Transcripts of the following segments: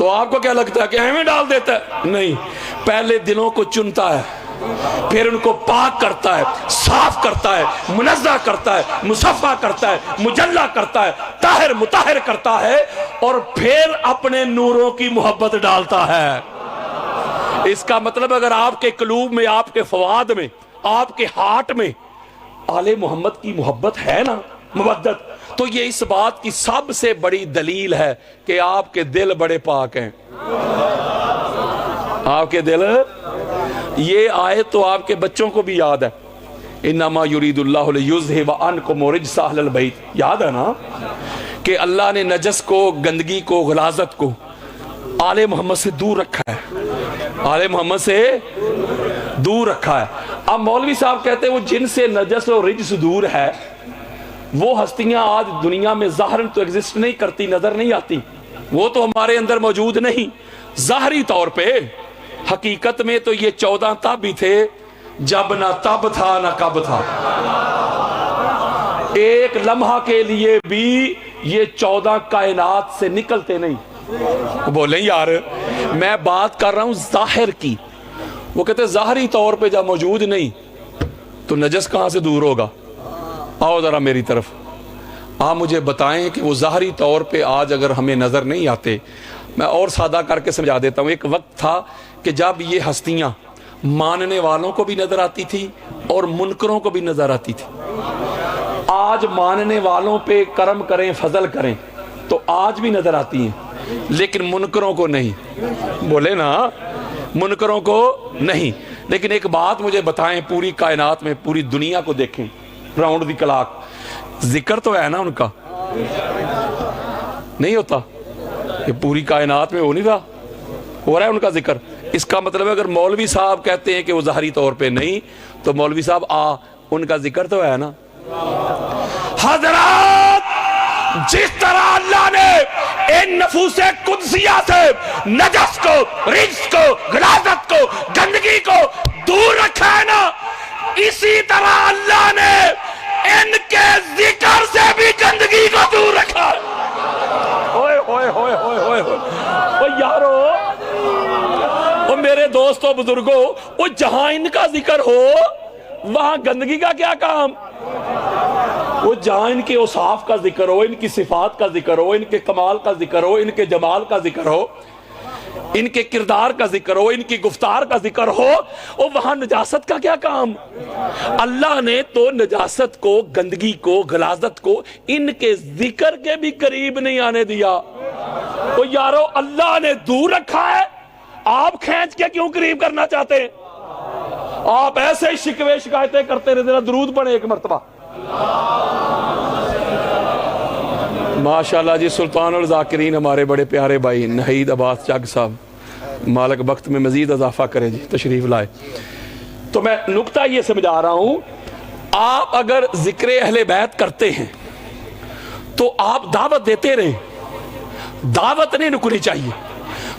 تو آپ کو کیا لگتا ہے کہ ہمیں ڈال دیتا ہے؟ نہیں، پہلے دلوں کو چنتا ہے، پھر ان کو پاک کرتا ہے، صاف کرتا ہے، منزہ کرتا ہے، مصفہ کرتا ہے، مجلہ کرتا ہے، طاہر مطہر کرتا ہے، اور پھر اپنے نوروں کی محبت ڈالتا ہے۔ اس کا مطلب اگر آپ کے قلوب میں، آپ کے فواد میں، آپ کے ہارٹ میں آل محمد کی محبت ہے نا، مودت، تو یہ اس بات کی سب سے بڑی دلیل ہے کہ آپ کے دل بڑے پاک ہیں۔ آپ کے دل، یہ آیت تو آپ کے بچوں کو بھی یاد ہے، انما یرید اللہ لیذھب عنکم الرجس اہل البیت، یاد ہے نا کہ اللہ نے نجس کو، گندگی کو، غلاظت کو آل محمد سے دور رکھا ہے، آل محمد سے دور رکھا ہے۔ اب مولوی صاحب کہتے ہیں وہ جن سے نجس اور رجس دور ہے، وہ ہستیاں آج دنیا میں ظاہراً تو ایگزسٹ نہیں کرتی، نظر نہیں آتی، وہ تو ہمارے اندر موجود نہیں ظاہری طور پہ، حقیقت میں تو یہ 14 تب ہی تھے جب نہ تب تھا نہ کب تھا۔ ایک لمحہ کے لیے بھی یہ 14 کائنات سے نکلتے نہیں۔ بولیں یار، میں بات کر رہا ہوں ظاہر کی، وہ کہتے ہیں ظاہری طور پہ جب موجود نہیں تو نجس کہاں سے دور ہوگا؟ آؤ ذرا میری طرف، آپ مجھے بتائیں کہ وہ ظاہری طور پہ آج اگر ہمیں نظر نہیں آتے، میں اور سادہ کر کے سمجھا دیتا ہوں۔ ایک وقت تھا کہ جب یہ ہستیاں ماننے والوں کو بھی نظر آتی تھی اور منکروں کو بھی نظر آتی تھی۔ آج ماننے والوں پہ کرم کریں، فضل کریں تو آج بھی نظر آتی ہیں، لیکن منکروں کو نہیں۔ بولے نا، منکروں کو نہیں۔ لیکن ایک بات مجھے بتائیں، پوری کائنات میں، پوری دنیا کو دیکھیں راؤنڈ دی کلاک، ذکر تو ہے نا ان کا؟ نہیں ہوتا؟ یہ پوری کائنات میں ہو نہیں رہا، ہو رہا ہے ان کا ذکر۔ اس کا مطلب اگر مولوی صاحب کہتے ہیں کہ وہ ظاہری طور پہ نہیں، تو مولوی صاحب ان کا ذکر تو ہے نا۔ حضرات، جس طرح اللہ نے ان نفوس قدسیہ سے نجس کو، رجس کو، غلاظت کو، گندگی کو دور رکھا ہے نا، اسی طرح اللہ نے ان کے ذکر سے بھی گندگی کو دور رکھا ہے۔ اوئے ہوئے ہوئے ہوئے ہوئے اوہ یارو، اوہ میرے دوستو، بزرگو، وہ جہاں ان کا ذکر ہو وہاں گندگی کا کیا کام؟ وہ جہاں ان کے اوصاف کا ذکر ہو، ان کی صفات کا ذکر ہو، ان کے کمال کا ذکر ہو، ان کے جمال کا ذکر ہو، ان کے کردار کا ذکر ہو، ان کی گفتار کا ذکر ہو، اور وہاں نجاست کا کیا کام؟ اللہ نے تو نجاست کو، گندگی کو، غلاظت کو ان کے ذکر کے بھی قریب نہیں آنے دیا۔ تو یارو، اللہ نے دور رکھا ہے، آپ کھینچ کے کیوں قریب کرنا چاہتے ہیں؟ آپ ایسے ہی شکوے شکایتیں کرتے رہتے ہیں۔ درود پڑھیں ایک مرتبہ۔ ماشاءاللہ جی، سلطان الذاکرین ہمارے بڑے پیارے بھائی نحید عباس جگ صاحب، مالک وقت میں مزید اضافہ کریں جی، تشریف لائے۔ تو میں نکتہ یہ سمجھا رہا ہوں، آپ اگر ذکر اہل بیت کرتے ہیں تو آپ دعوت دیتے رہیں، دعوت نہیں رکنی چاہیے۔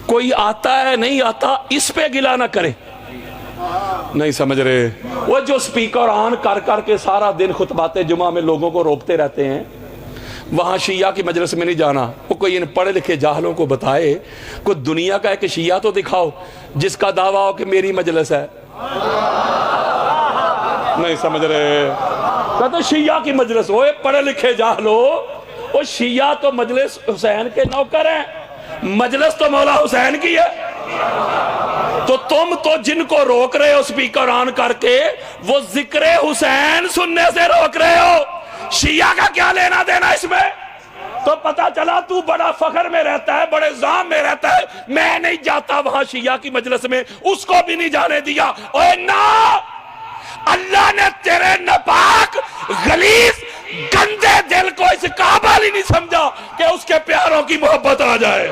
کوئی آتا ہے نہیں آتا اس پہ گلہ نہ کرے۔ نہیں سمجھ رہے؟ وہ جو سپیکر آن کر کر کے سارا دن خطبات جمعہ میں لوگوں کو روکتے رہتے ہیں، وہاں شیعہ کی مجلس میں نہیں جانا۔ وہ کوئی ان پڑھے لکھے جاہلوں کو بتائے، کوئی دنیا کا ایک شیعہ تو دکھاؤ جس کا دعویٰ ہو کہ میری مجلس ہے۔ نہیں سمجھ رہے؟ کہتے شیعہ کی مجلس ہوئے، پڑھے لکھے جاہلو، وہ شیعہ تو مجلس حسین کے نوکر ہیں، مجلس تو مولا حسین کی ہے۔ تو تم تو جن کو روک رہے ہو سپیکر آن کر کے، وہ ذکر حسین سننے سے روک رہے ہو۔ شیعہ کا کیا لینا دینا اس میں؟ تو پتا چلا تو بڑا فخر میں رہتا ہے، بڑے زام میں رہتا ہے، میں نہیں جاتا وہاں شیعہ کی مجلس میں، اس کو بھی نہیں جانے دیا۔ اوے نا، اللہ نے تیرے ناپاک، غلیظ، گندے دل کو اس قابل ہی نہیں سمجھا کہ اس کے پیاروں کی محبت آ جائے۔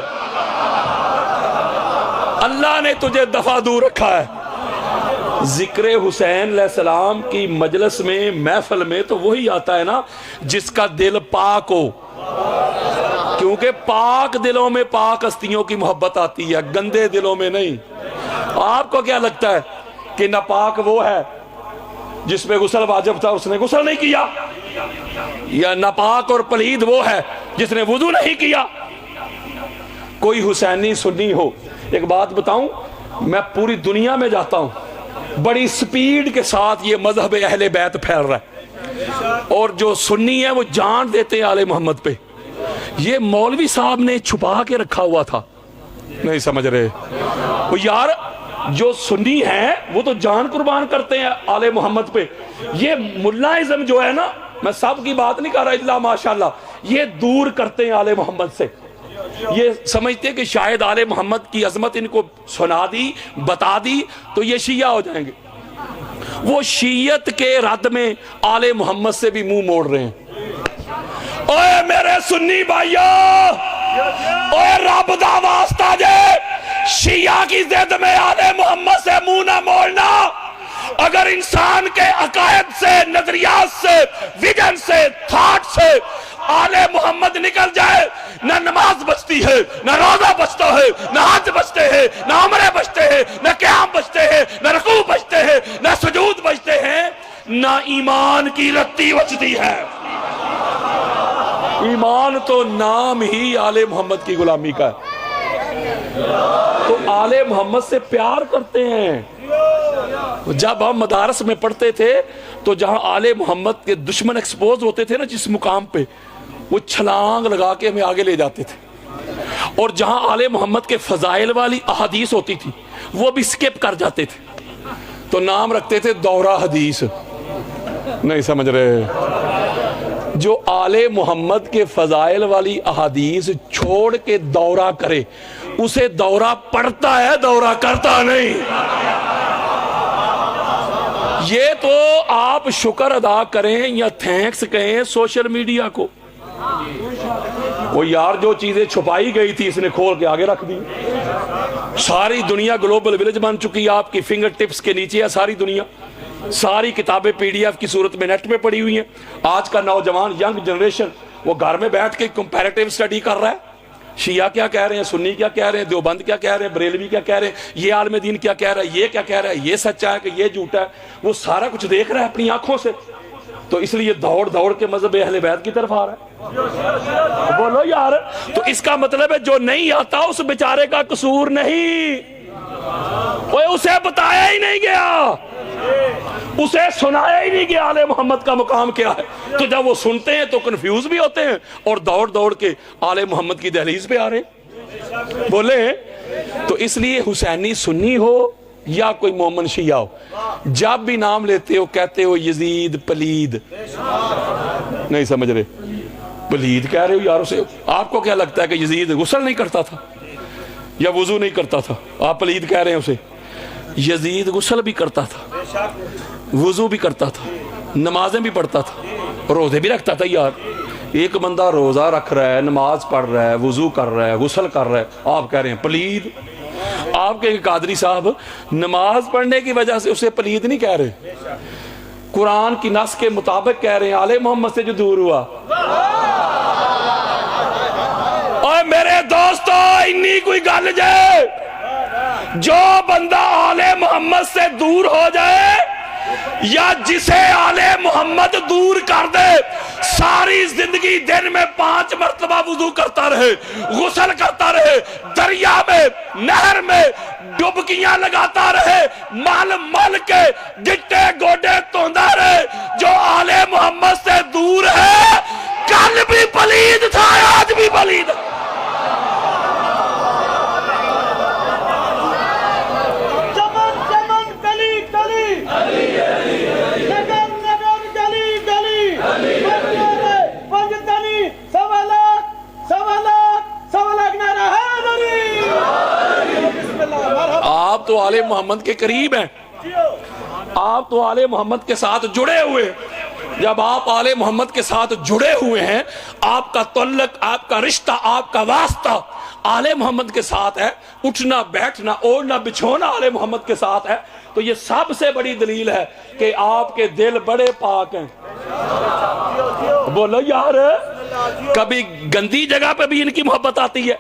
اللہ نے تجھے دفع دور رکھا ہے۔ ذکر حسین علیہ السلام کی مجلس میں، محفل میں تو وہی آتا ہے نا جس کا دل پاک ہو، کیونکہ پاک دلوں میں پاک ہستیوں کی محبت آتی ہے، گندے دلوں میں نہیں۔ آپ کو کیا لگتا ہے کہ ناپاک وہ ہے جس پہ غسل واجب تھا اس نے غسل نہیں کیا؟ یا ناپاک اور پلید وہ ہے جس نے وضو نہیں کیا؟ کوئی حسینی سنی ہو. ایک بات بتاؤں, میں پوری دنیا میں جاتا ہوں, بڑی سپیڈ کے ساتھ یہ مذہب اہل بیت پھیل رہا ہے, اور جو سنی ہے وہ جان دیتے ہیں آل محمد پہ. یہ مولوی صاحب نے چھپا کے رکھا ہوا تھا, نہیں سمجھ رہے وہ یار. جو سنی ہیں وہ تو جان قربان کرتے ہیں آل محمد پہ. یہ ملائزم جو ہے نا, میں سب کی بات نہیں کر رہا اللہ ماشاءاللہ, یہ دور کرتے ہیں آل محمد سے. یہ سمجھتے ہیں کہ شاید آل محمد کی عظمت ان کو سنا دی, بتا دی تو یہ شیعہ ہو جائیں گے. وہ شیعت کے رد میں آل محمد سے بھی منہ موڑ رہے ہیں. اوے میرے سنی بھائیو, اوے رب دا واسطہ جے, شیعہ کی ضد میں آل محمد سے منہ نہ موڑنا. اگر انسان کے عقائد سے, نظریات سے, ویژن سے, تھاٹ سے آل محمد نکل جائے, نہ نماز بچتی ہے, نہ روزہ بچتا ہے, نہ حج بچتے ہیں, نہ عمرے بچتے ہیں, نہ قیام بچتے ہیں, نہ رکوع بچتے ہیں, نہ سجود بچتے ہیں, نہ ایمان کی رتی بچتی ہے. ایمان تو نام ہی آل محمد کی غلامی کا ہے. تو آل محمد سے پیار کرتے ہیں. جب ہم مدارس میں پڑھتے تھے تو جہاں آل محمد کے دشمن ایکسپوز ہوتے تھے نا, جس مقام پہ, وہ چھلانگ لگا کے ہمیں آگے لے جاتے تھے. اور جہاں آل محمد کے فضائل والی احادیث ہوتی تھی وہ بھی سکپ کر جاتے تھے, تو نام رکھتے تھے دورہ حدیث. نہیں سمجھ رہے. جو آل محمد کے فضائل والی احادیث چھوڑ کے دورہ کرے اسے دورہ پڑھتا ہے, دورہ کرتا نہیں. یہ تو آپ شکر ادا کریں یا تھینکس کہیں سوشل میڈیا کو. وہ یار جو چیزیں چھپائی گئی تھی اس نے کھول کے آگے رکھ دی. ساری دنیا گلوبل ولیج بن چکی, آپ کی فنگر ٹپس کے نیچے ہے ساری دنیا. ساری کتابیں پی ڈی ایف کی صورت میں نیٹ میں پڑی ہوئی ہیں. آج کا نوجوان ینگ جنریشن وہ گھر میں بیٹھ کے کمپیریٹیو سٹڈی کر رہا ہے. شیعہ کیا کہہ رہے ہیں, سنی کیا کہہ رہے ہیں, دیوبند کیا کہہ رہے ہیں, بریلوی کیا کہہ رہے ہیں, یہ عالم دین کیا کہہ رہا ہے, یہ کیا کہہ رہا ہے, یہ سچا ہے کہ یہ جھوٹا ہے. وہ سارا کچھ دیکھ رہا ہے اپنی آنکھوں سے, تو اس لیے دوڑ دوڑ کے مذہب اہل بیت کی طرف آ رہا ہے. بولو یار. تو اس کا مطلب ہے جو نہیں آتا اس بیچارے کا قصور نہیں, اسے بتایا ہی نہیں گیا, اسے سنایا ہی نہیں گیا آل محمد کا مقام کیا ہے. تو جب وہ سنتے ہیں تو کنفیوز بھی ہوتے ہیں اور دوڑ دوڑ کے آل محمد کی دہلیز پہ آ رہے ہیں. بولے. تو اس لیے حسینی سنی ہو یا کوئی مومن شیعہ ہو, جب بھی نام لیتے ہو کہتے ہو یزید پلید. نہیں سمجھ رہے. پلید کہہ رہے ہو یار اسے. آپ کو کیا لگتا ہے کہ یزید غسل نہیں کرتا تھا یا وضو نہیں کرتا تھا؟ آپ پلید کہہ رہے ہیں اسے. یزید غسل بھی کرتا تھا, وضو بھی کرتا تھا, نمازیں بھی پڑھتا تھا, روزے بھی رکھتا تھا. یار ایک بندہ روزہ رکھ رہا ہے, نماز پڑھ رہا ہے, وضو کر رہا ہے, غسل کر رہا ہے, آپ کہہ رہے ہیں پلید. آپ کے قادری صاحب نماز پڑھنے کی وجہ سے اسے پلید نہیں کہہ رہے, قرآن کی نص کے مطابق کہہ رہے ہیں آل محمد سے جو دور ہوا. اور میرے دوستو انی کوئی گل جائے, جو بندہ آل محمد سے دور ہو جائے یا جسے آل محمد دور کر دے, ساری زندگی دن میں 5 مرتبہ وضو کرتا رہے, غسل کرتا رہے, دریا میں نہر میں ڈبکیاں لگاتا رہے, مل مل کے گٹے گوڈے توندہ رہے, جو آل محمد سے دور ہے کل بھی پلید تھا آج بھی پلید. آپ تو آل محمد کے قریب ہیں, آپ تو آل محمد کے ساتھ جڑے ہوئے. جب آپ آل محمد کے ساتھ جڑے ہوئے ہیں, آپ کا تعلق, آپ کا رشتہ, آپ کا واسطہ آل محمد کے ساتھ ہے, اٹھنا بیٹھنا اوڑھنا بچھونا آل محمد کے ساتھ ہے, تو یہ سب سے بڑی دلیل ہے کہ آپ کے دل بڑے پاک ہیں. بولو یار. کبھی گندی جگہ پہ بھی ان کی محبت آتی ہے.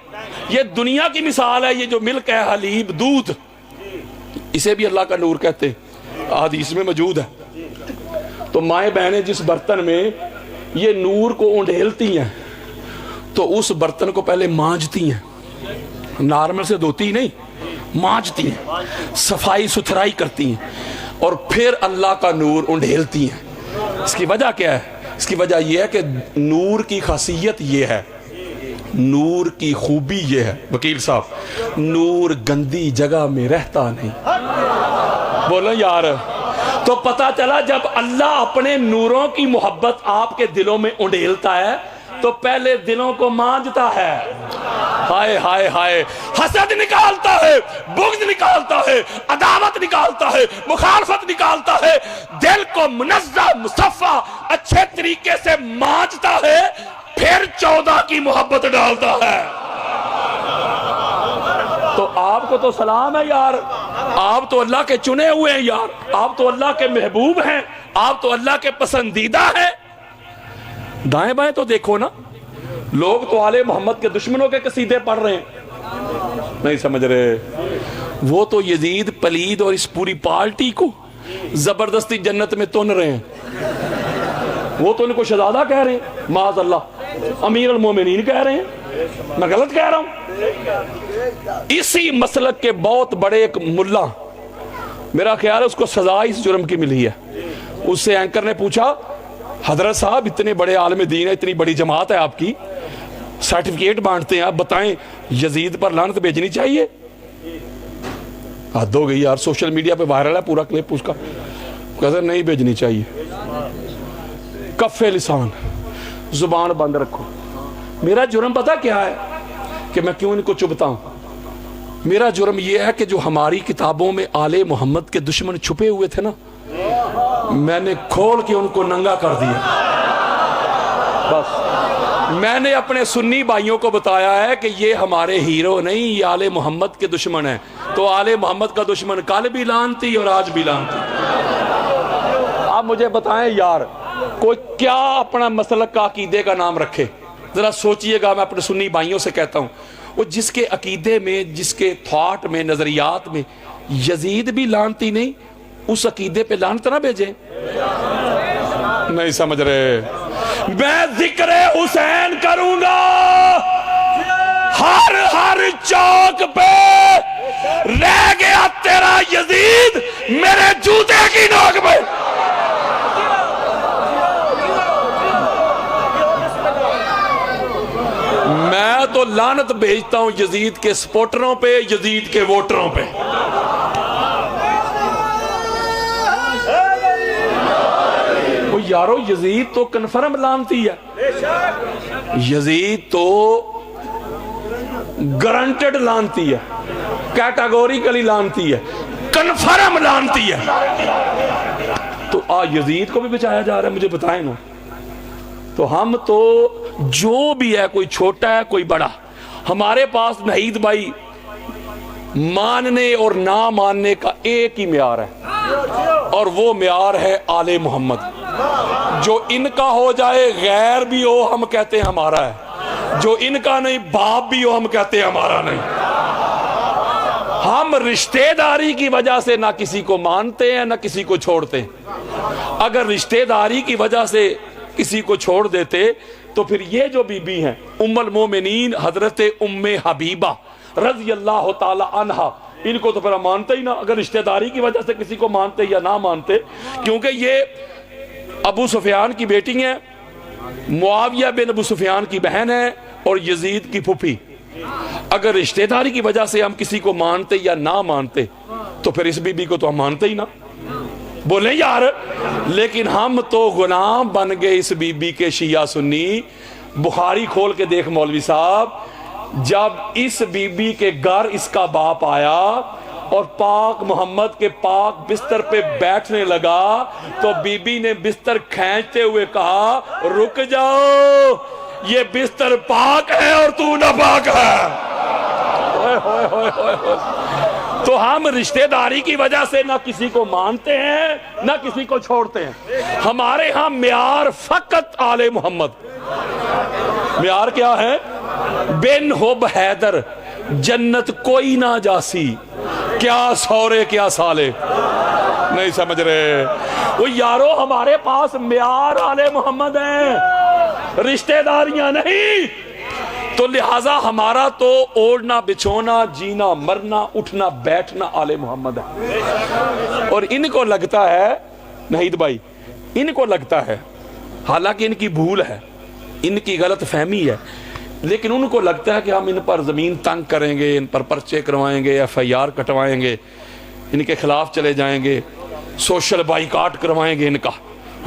یہ دنیا کی مثال ہے, یہ جو ملک ہے, حلیب, دودھ, اسے بھی اللہ کا نور کہتے ہیں, حدیث میں موجود ہے. تو مائیں بہنیں جس برتن میں یہ نور کو انڈھیلتی ہیں تو اس برتن کو پہلے مانجتی ہیں. نارمل سے دھوتی نہیں، مانجتی ہیں، صفائی ستھرائی کرتی ہیں، اور پھر اللہ کا نور انڈھیلتی ہیں۔ اس کی وجہ کیا ہے؟ اس کی وجہ یہ ہے کہ نور کی خاصیت یہ ہے، نور کی خوبی یہ ہے وکیل صاحب، نور گندی جگہ میں رہتا نہیں۔ بولو یار، تو پتہ چلا جب اللہ اپنے نوروں کی محبت آپ کے دلوں میں انڈیلتا ہے تو پہلے دلوں کو مانجتا ہے، ہائے ہائے ہائے، حسد نکالتا ہے، بغض نکالتا ہے، عداوت نکالتا ہے، مخالفت نکالتا ہے، دل کو منزہ مصفہ اچھے طریقے سے مانجتا ہے، پھر 14 کی محبت ڈالتا ہے۔ تو آپ کو تو سلام ہے یار، آپ تو اللہ کے چنے ہوئے ہیں یار، آپ تو اللہ کے محبوب ہیں، آپ تو اللہ کے پسندیدہ ہیں۔ دائیں بائیں تو دیکھو نا، لوگ تو آل محمد کے دشمنوں کے قصیدے پڑھ رہے ہیں، نہیں سمجھ رہے۔ وہ تو یزید پلید اور اس پوری پارٹی کو زبردستی جنت میں تن رہے ہیں، وہ تو ان کو شہزادہ کہہ رہے ہیں، معاذ اللہ امیر المومنین کہہ رہے ہیں، میں غلط کہہ رہا ہوں؟ اسی مسلک کے بہت بڑے ایک ملا، میرا خیال ہے اس کو سزا اس جرم کی ملی ہے۔ اس سے اینکر نے پوچھا، حضرت صاحب اتنے بڑے عالم دین ہے، اتنی بڑی جماعت ہے آپ کی، سرٹیفکیٹ بانٹتے ہیں، آپ بتائیں یزید پر لعنت بھیجنی چاہیے؟ حد ہو گئی یار، سوشل میڈیا پہ وائرل ہے پورا کلپ اس کا، کہتے نہیں بھیجنی چاہیے۔ کف لسان، زبان بند رکھو۔ میرا جرم پتہ کیا ہے کہ میں کیوں ان کو چبھتا ہوں؟ میرا جرم یہ ہے کہ جو ہماری کتابوں میں آل محمد کے دشمن چھپے ہوئے تھے نا، میں نے کھول کے ان کو ننگا کر دیا۔ بس میں نے اپنے سنی بھائیوں کو بتایا ہے کہ یہ ہمارے ہیرو نہیں، یہ آل محمد کے دشمن ہیں۔ تو آل محمد کا دشمن کل بھی لعنتی اور آج بھی لعنتی۔ آپ مجھے بتائیں یار، کوئی کیا اپنا مسلک کا عقیدے کا نام رکھے؟ ذرا سوچئے گا، میں اپنے سنی بھائیوں سے کہتا ہوں، وہ جس کے عقیدے میں، جس کے تھاٹ میں، نظریات میں یزید بھی لعنتی نہیں، اس عقیدے پہ لعنت نہ بھیجیں۔ نہیں سمجھ رہے۔ میں ذکر حسین کروں گا ہر چوک پہ، رہ گیا تیرا یزید میرے جوتے کی نوک پہ۔ میں تو لعنت بھیجتا ہوں یزید کے سپورٹروں پہ، یزید کے ووٹروں پہ۔ یارو یزید تو کنفرم لعنتی ہے، یزید تو گرانٹڈ لعنتی ہے، کیٹاگوریکلی لعنتی ہے، کنفرم لعنتی ہے۔ تو یزید کو بھی بچایا جا رہا ہے، مجھے بتائیں نا۔ تو ہم تو جو بھی ہے، کوئی چھوٹا ہے کوئی بڑا، ہمارے پاس نہید بھائی ماننے اور نہ ماننے کا ایک ہی معیار ہے، اور وہ معیار ہے آل محمد۔ جو ان کا ہو جائے غیر بھی ہو ہم کہتے ہیں ہمارا ہے، جو ان کا نہیں باپ بھی ہو ہم کہتے ہیں ہمارا نہیں۔ ہم رشتہ داری کی وجہ سے نہ کسی کو مانتے ہیں نہ کسی کو چھوڑتے ہیں۔ اگر رشتہ داری کی وجہ سے کسی کو چھوڑ دیتے تو پھر یہ جو بی بی ہیں ام المومنین حضرت ام حبیبہ رضی اللہ تعالی عنہا، ان کو تو پھر ہم مانتے ہی نہ، اگر رشتہ داری کی وجہ سے کسی کو مانتے یا نہ مانتے، کیونکہ یہ ابو سفیان کی بیٹی ہیں، معاویہ بن ابو سفیان کی بہن ہے، اور یزید کی پھوپھی۔ اگر رشتہ داری کی وجہ سے ہم کسی کو مانتے یا نہ مانتے تو پھر اس بی بی کو تو ہم مانتے ہی نہ، بولیں یار۔ لیکن ہم تو غلام بن گئے اس بی بی کے، شیعہ سنی۔ بخاری کھول کے دیکھ مولوی صاحب، جب اس بی بی کے گھر اس کا باپ آیا اور پاک محمد کے پاک بستر پہ بیٹھنے لگا تو بی بی نے بستر کھینچتے ہوئے کہا، رک جاؤ، یہ بستر پاک ہے اور تو ناپاک ہے۔ تو ہم رشتہ داری کی وجہ سے نہ کسی کو مانتے ہیں نہ کسی کو چھوڑتے ہیں۔ ہمارے ہاں معیار فقط آل محمد۔ معیار کیا ہے؟ بن حب حیدر جنت کوئی نہ جاسی، کیا سورے کیا سالے۔ نہیں سمجھ رہے وہ یارو، ہمارے پاس معیار آل محمد ہیں، رشتہ داریاں نہیں۔ تو لہٰذا ہمارا تو اوڑھنا بچھونا جینا مرنا اٹھنا بیٹھنا آل محمد ہے. اور ان کو لگتا ہے نہید بھائی، ان کو لگتا ہے، حالانکہ ان کی بھول ہے، ان کی غلط فہمی ہے، لیکن ان کو لگتا ہے کہ ہم ان پر زمین تنگ کریں گے، ان پر پرچے کروائیں گے، FIR کٹوائیں گے، ان کے خلاف چلے جائیں گے، سوشل بائیکاٹ کروائیں گے، ان کا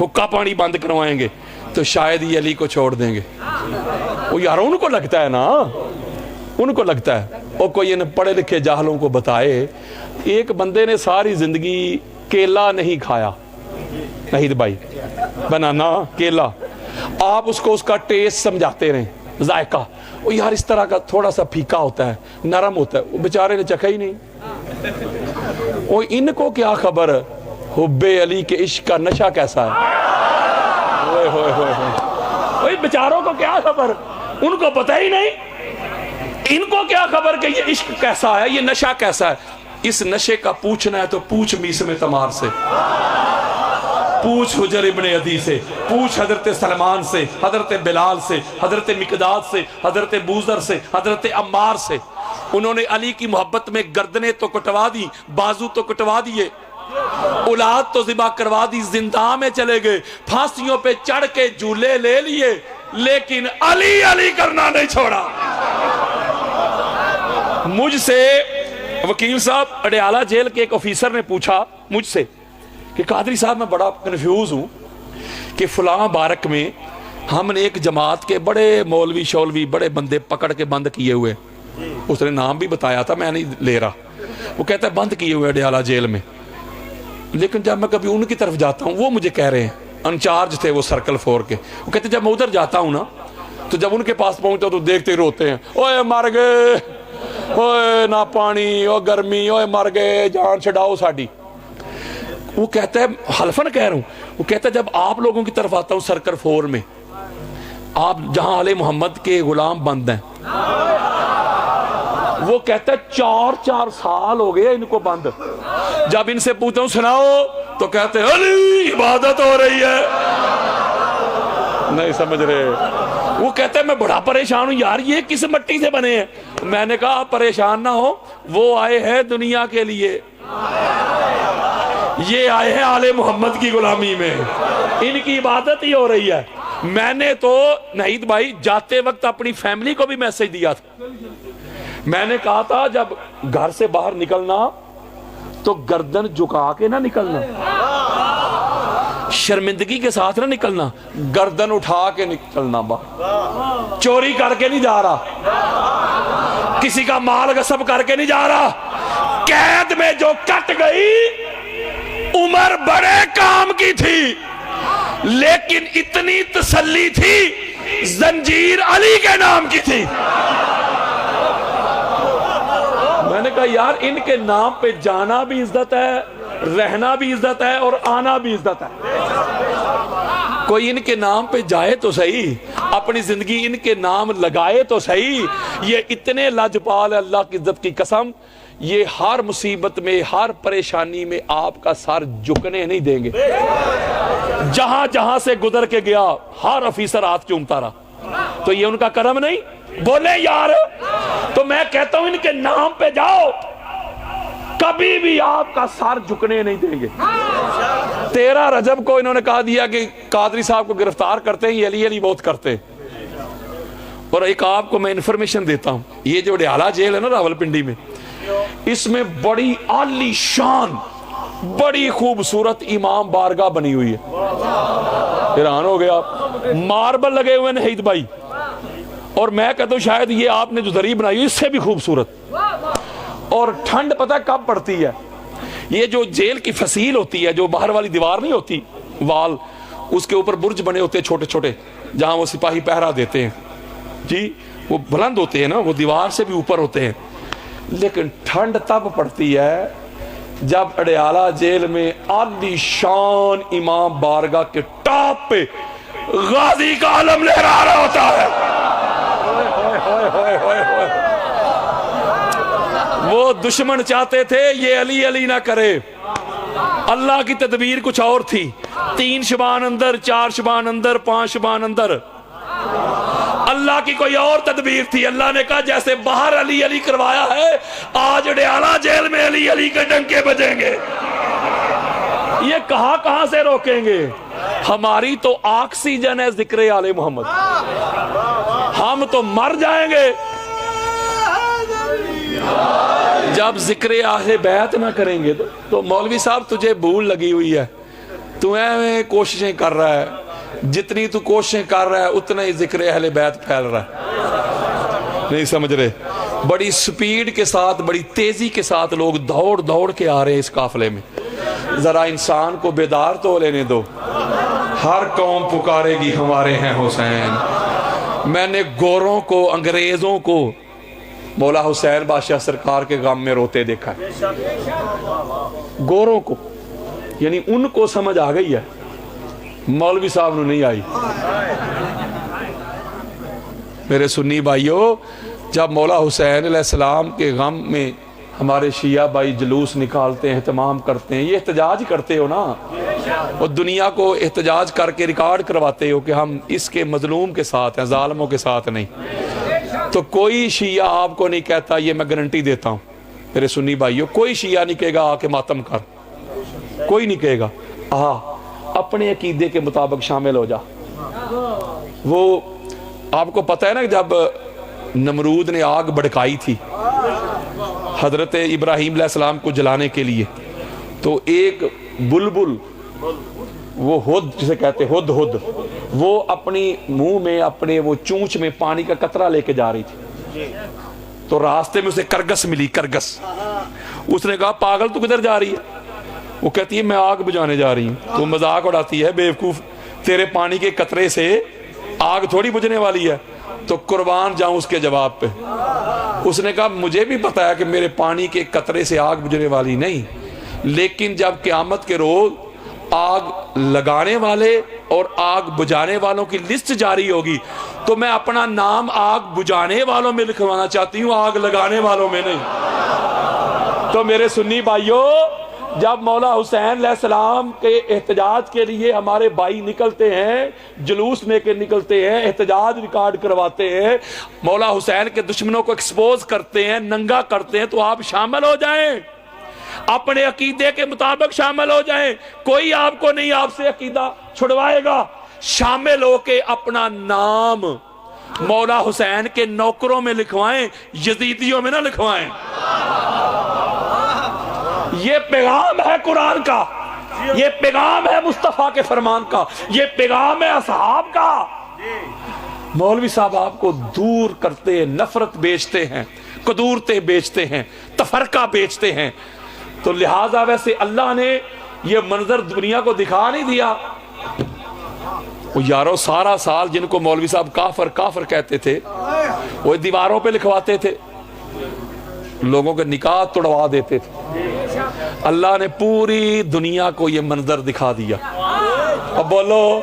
حقہ پانی بند کروائیں گے، تو شاید یہ علی کو چھوڑ دیں گے. وہ یار ان کو لگتا ہے نا، ان کو لگتا ہے. اور کوئی ان پڑھے لکھے جاہلوں کو بتائے، ایک بندے نے ساری زندگی کیلا نہیں کھایا نہید بھائی، بنانا کیلا، آپ اس کو اس کا ٹیسٹ سمجھاتے رہیں، ذائقہ، وہ یار اس طرح کا تھوڑا سا پھیکا ہوتا ہے، نرم ہوتا ہے، وہ بیچارے نے چکھا ہی نہیں. وہ ان کو کیا خبر حب علی کے عشق کا نشہ کیسا ہے. ہوئے ہوئے ہوئے ہوئے، بیچاروں کو کیا خبر، ان کو پتہ ہی نہیں، ان کو کیا خبر کہ یہ عشق کیسا ہے، یہ نشہ کیسا ہے. اس نشے کا پوچھنا ہے تو پوچھ میسم تمار سے، پوچھ حجر ابن عدی سے، پوچھ حضرت سلمان سے، حضرت بلال سے، حضرت مقداد سے، حضرت بوذر سے، حضرت عمار سے. انہوں نے علی کی محبت میں گردنیں تو کٹوا دی، بازو تو کٹوا دیے، اولاد تو ذبح کروا دی، زندہ میں چلے گئے، پھانسیوں پہ چڑھ کے جھولے لے لیے، لیکن علی علی کرنا نہیں چھوڑا. مجھ سے وکیل صاحب اڈیالہ جیل کے ایک آفیسر نے پوچھا مجھ سے کہ قادری صاحب میں بڑا کنفیوز ہوں کہ فلاں بارک میں ہم نے ایک جماعت کے بڑے مولوی شولوی بڑے بندے پکڑ کے بند کیے ہوئے، اس نے نام بھی بتایا تھا، میں نہیں لے رہا، وہ کہتا ہے بند کیے ہوئے اڈیالہ جیل میں، لیکن جب میں کبھی ان کی طرف جاتا ہوں، وہ مجھے کہہ رہے ہیں، انچارج تھے وہ سرکل 4 کے، وہ کہتے ہیں جب میں ادھر جاتا ہوں نا تو جب ان کے پاس پہنچتا تو دیکھتے ہی روتے ہیں، اوے مر گئے، اوے نہ پانی، او گرمی، اوے مر گئے، جان چھڑاؤ ساڈی. وہ کہتا ہے حلفن کہہ رہا ہوں، وہ کہتا ہے جب آپ لوگوں کی طرف آتا ہوں سرکل 4 میں، آپ جہاں آل محمد کے غلام بند ہیں، وہ کہتا ہے 4 سال ہو گئے ان کو بند. جب ان سے پوچھتا ہوں سناؤ تو کہتے ہیں علی عبادت ہو رہی ہے، نہیں سمجھ رہے. وہ کہتے ہیں میں بڑا پریشان ہوں یار، یہ کس مٹی سے بنے ہیں. میں نے کہا آپ پریشان نہ ہو، وہ آئے ہیں دنیا کے لیے، یہ آئے ہیں آل محمد کی غلامی میں، ان کی عبادت ہی ہو رہی ہے. میں نے تو نہید بھائی جاتے وقت اپنی فیملی کو بھی میسج دیا تھا، میں نے کہا تھا جب گھر سے باہر نکلنا تو گردن جھکا کے نہ نکلنا، شرمندگی کے ساتھ نہ نکلنا، گردن اٹھا کے نکلنا. باہر چوری کر کے نہیں جا رہا، کسی کا مال غصب کر کے نہیں جا رہا. قید میں جو کٹ گئی عمر بڑے کام کی تھی، لیکن اتنی تسلی تھی زنجیر علی کے نام کی تھی. میں نے کہا یار ان کے نام پہ جانا بھی عزت ہے، رہنا بھی عزت ہے، اور آنا بھی عزت ہے. کوئی ان کے نام پہ جائے تو صحیح، اپنی زندگی ان کے نام لگائے تو صحیح. یہ اتنے لاجپال ہے، اللہ کی عزت کی قسم، یہ ہر مصیبت میں ہر پریشانی میں آپ کا سر جھکنے نہیں دیں گے. جہاں جہاں سے گزر کے گیا ہر افیسر ہاتھ چومتا رہا. تو یہ ان کا کرم نہیں؟ بولے یار. تو میں کہتا ہوں ان کے نام پہ جاؤ، کبھی بھی آپ کا سر جھکنے نہیں دیں گے. 13 رجب کو انہوں نے کہا دیا کہ قادری صاحب کو گرفتار کرتے ہیں، یہ علی علی بہت کرتے. اور ایک آپ کو میں انفارمیشن دیتا ہوں، یہ جو اڈیالہ جیل ہے نا راول پنڈی میں، اس میں بڑی عالی شان بڑی خوبصورت امام بارگاہ بنی ہوئی ہے. حیران ہو گیا، ماربل لگے ہوئے نہید بھائی، اور میں کہتا ہوں شاید یہ آپ نے جو ذریع بنائی ہوئی اس سے بھی خوبصورت. اور ٹھنڈ پتہ کب پڑتی ہے؟ یہ جو جیل کی فصیل ہوتی ہے، جو باہر والی دیوار نہیں ہوتی وال، اس کے اوپر برج بنے ہوتے ہیں چھوٹے چھوٹے، جہاں وہ سپاہی پہرا دیتے ہیں جی، وہ بلند ہوتے ہیں نا، وہ دیوار سے بھی اوپر ہوتے ہیں. لیکن ٹھنڈ تب پڑتی ہے جب اڈیالہ جیل میں عالی شان امام بارگاہ کے ٹاپ پہ غازی کا علم لہرا رہا ہوتا ہے. وہ دشمن چاہتے تھے یہ علی علی نہ کرے، اللہ کی تدبیر کچھ اور تھی. 3 شبان اندر، 4 شبان اندر، 5 شبان اندر اللہ کی کوئی اور تدبیر تھی. اللہ نے کہا جیسے باہر علی علی کروایا ہے, آج ڈیالہ جیل میں علی علی کے ڈنکے بجیں گے. یہ کہاں سے روکیں گے؟ ہماری تو آکسیجن ہے ذکر آل محمد, ہم تو مر جائیں گے جب ذکر اہل بیت نہ کریں گے. تو مولوی صاحب تجھے بھول لگی ہوئی ہے, تو ایویں کوششیں کر رہا ہے, جتنی تو کوششیں کر رہا ہے اتنا ہی ذکر اہل بیت پھیل رہا ہے. نہیں سمجھ رہے؟ بڑی سپیڈ کے ساتھ, بڑی تیزی کے ساتھ لوگ دوڑ کے آ رہے ہیں اس قافلے میں. ذرا انسان کو بیدار تو لینے دو. ہر قوم پکارے گی ہمارے ہیں حسین. میں نے گوروں کو, انگریزوں کو مولا حسین بادشاہ سرکار کے غم میں روتے دیکھا ہے. گوروں کو, یعنی ان کو سمجھ آ گئی ہے, مولوی صاحب نے نہیں آئی. میرے سنی بھائیو, جب مولا حسین علیہ السلام کے غم میں ہمارے شیعہ بھائی جلوس نکالتے ہیں, اہتمام کرتے ہیں, یہ احتجاج کرتے ہو نا, اور دنیا کو احتجاج کر کے ریکارڈ کرواتے ہو کہ ہم اس کے مظلوم کے ساتھ ہیں, ظالموں کے ساتھ نہیں. تو کوئی شیعہ آپ کو نہیں کہتا, یہ میں گارنٹی دیتا ہوں میرے سنی بھائیو, کوئی شیعہ نہیں کہے گا آ کے ماتم کر, کوئی نہیں کہے گا. اپنے عقیدے کے مطابق شامل ہو جا. وہ آپ کو پتہ ہے نا, جب نمرود نے آگ بڑکائی تھی حضرت ابراہیم علیہ السلام کو جلانے کے لیے, تو ایک بلبل, وہ ہد جسے کہتے ہد, وہ اپنی منہ میں, اپنے وہ چونچ میں پانی کا قطرہ لے کے جا رہی تھی. تو راستے میں اسے کرگس ملی, کرگس. اس نے کہا پاگل تو کدھر جا رہی ہے؟ وہ کہتی ہے میں آگ بجھانے جا رہی ہوں. تو مذاق اڑاتی ہے, بیوقوف, تیرے پانی کے قطرے سے آگ تھوڑی بجھنے والی ہے. تو قربان جاؤں اس کے جواب پہ. اس نے کہا مجھے بھی پتا ہے کہ میرے پانی کے قطرے سے آگ بجھنے والی نہیں, لیکن جب قیامت کے روز آگ لگانے والے اور آگ بجھانے والوں کی لسٹ جاری ہوگی تو میں اپنا نام آگ بجھانے والوں میں لکھوانا چاہتی ہوں, آگ لگانے والوں میں نہیں. تو میرے سنی بھائیو, جب مولا حسین علیہ السلام کے احتجاج کے لیے ہمارے بھائی نکلتے ہیں, جلوس لے کے نکلتے ہیں, احتجاج ریکارڈ کرواتے ہیں, مولا حسین کے دشمنوں کو ایکسپوز کرتے ہیں, ننگا کرتے ہیں, تو آپ شامل ہو جائیں, اپنے عقیدے کے مطابق شامل ہو جائیں. کوئی آپ کو نہیں آپ سے عقیدہ چھڑوائے گا. شامل ہو کے اپنا نام مولا حسین کے نوکروں میں لکھوائیں, یزیدیوں میں نہ لکھوائیں. یہ پیغام ہے قرآن کا, یہ پیغام ہے مصطفیٰ کے فرمان کا, یہ پیغام ہے اصحاب کا. مولوی صاحب آپ کو دور کرتے ہیں, نفرت بیچتے ہیں, قدورتیں بیچتے ہیں, تفرقہ بیچتے ہیں. تو لہٰذا ویسے اللہ نے یہ منظر دنیا کو دکھا نہیں دیا. وہ یارو سارا سال جن کو مولوی صاحب کافر کافر کہتے تھے, وہ دیواروں پہ لکھواتے تھے, لوگوں کے نکاح توڑوا دیتے تھے. اللہ نے پوری دنیا کو یہ منظر دکھا دیا. اب بولو,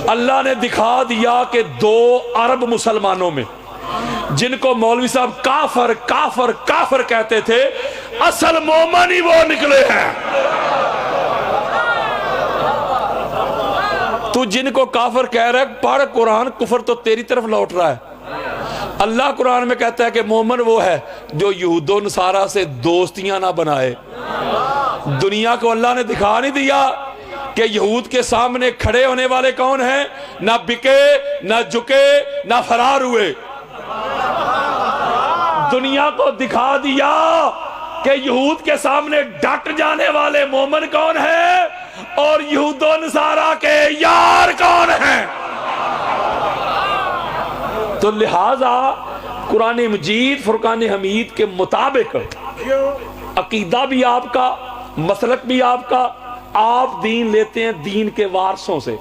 اللہ نے دکھا دیا کہ 2 ارب مسلمانوں میں جن کو مولوی صاحب کافر کافر کافر کہتے تھے, اصل مومن ہی وہ نکلے ہیں. تو جن کو کافر کہہ رہا ہے, پڑھ قرآن, کفر تو تیری طرف لوٹ رہا ہے. اللہ قرآن میں کہتا ہے کہ مومن وہ ہے جو یہود و نصارہ سے دوستیاں نہ بنائے. دنیا کو اللہ نے دکھا نہیں دیا کہ یہود کے سامنے کھڑے ہونے والے کون ہیں, نہ بکے, نہ جھکے, نہ فرار ہوئے. دنیا کو دکھا دیا کہ یہود کے سامنے ڈٹ جانے والے مومن کون ہیں اور یہود و نصارہ کے یار کون ہیں. تو لہٰذا قرآن مجید فرقان حمید کے مطابق عقیدہ بھی آپ کا, مسلک بھی آپ کا, آپ دین لیتے ہیں دین کے وارثوں سے.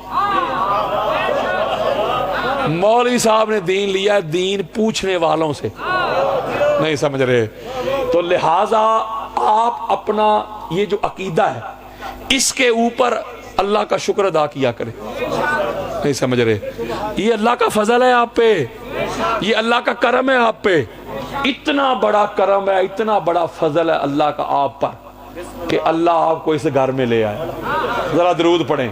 مولوی صاحب نے دین لیا دین پوچھنے والوں سے. نہیں سمجھ رہے؟ تو لہٰذا آپ اپنا یہ جو عقیدہ ہے اس کے اوپر اللہ کا شکر ادا کیا کریں. نہیں سمجھ رہے؟ یہ اللہ کا فضل ہے آپ پہ, یہ اللہ کا کرم ہے آپ پہ. اتنا بڑا کرم ہے, اتنا بڑا فضل ہے اللہ کا آپ پر کہ اللہ آپ کو اس گھر میں لے آئے. ذرا درود پڑھیں.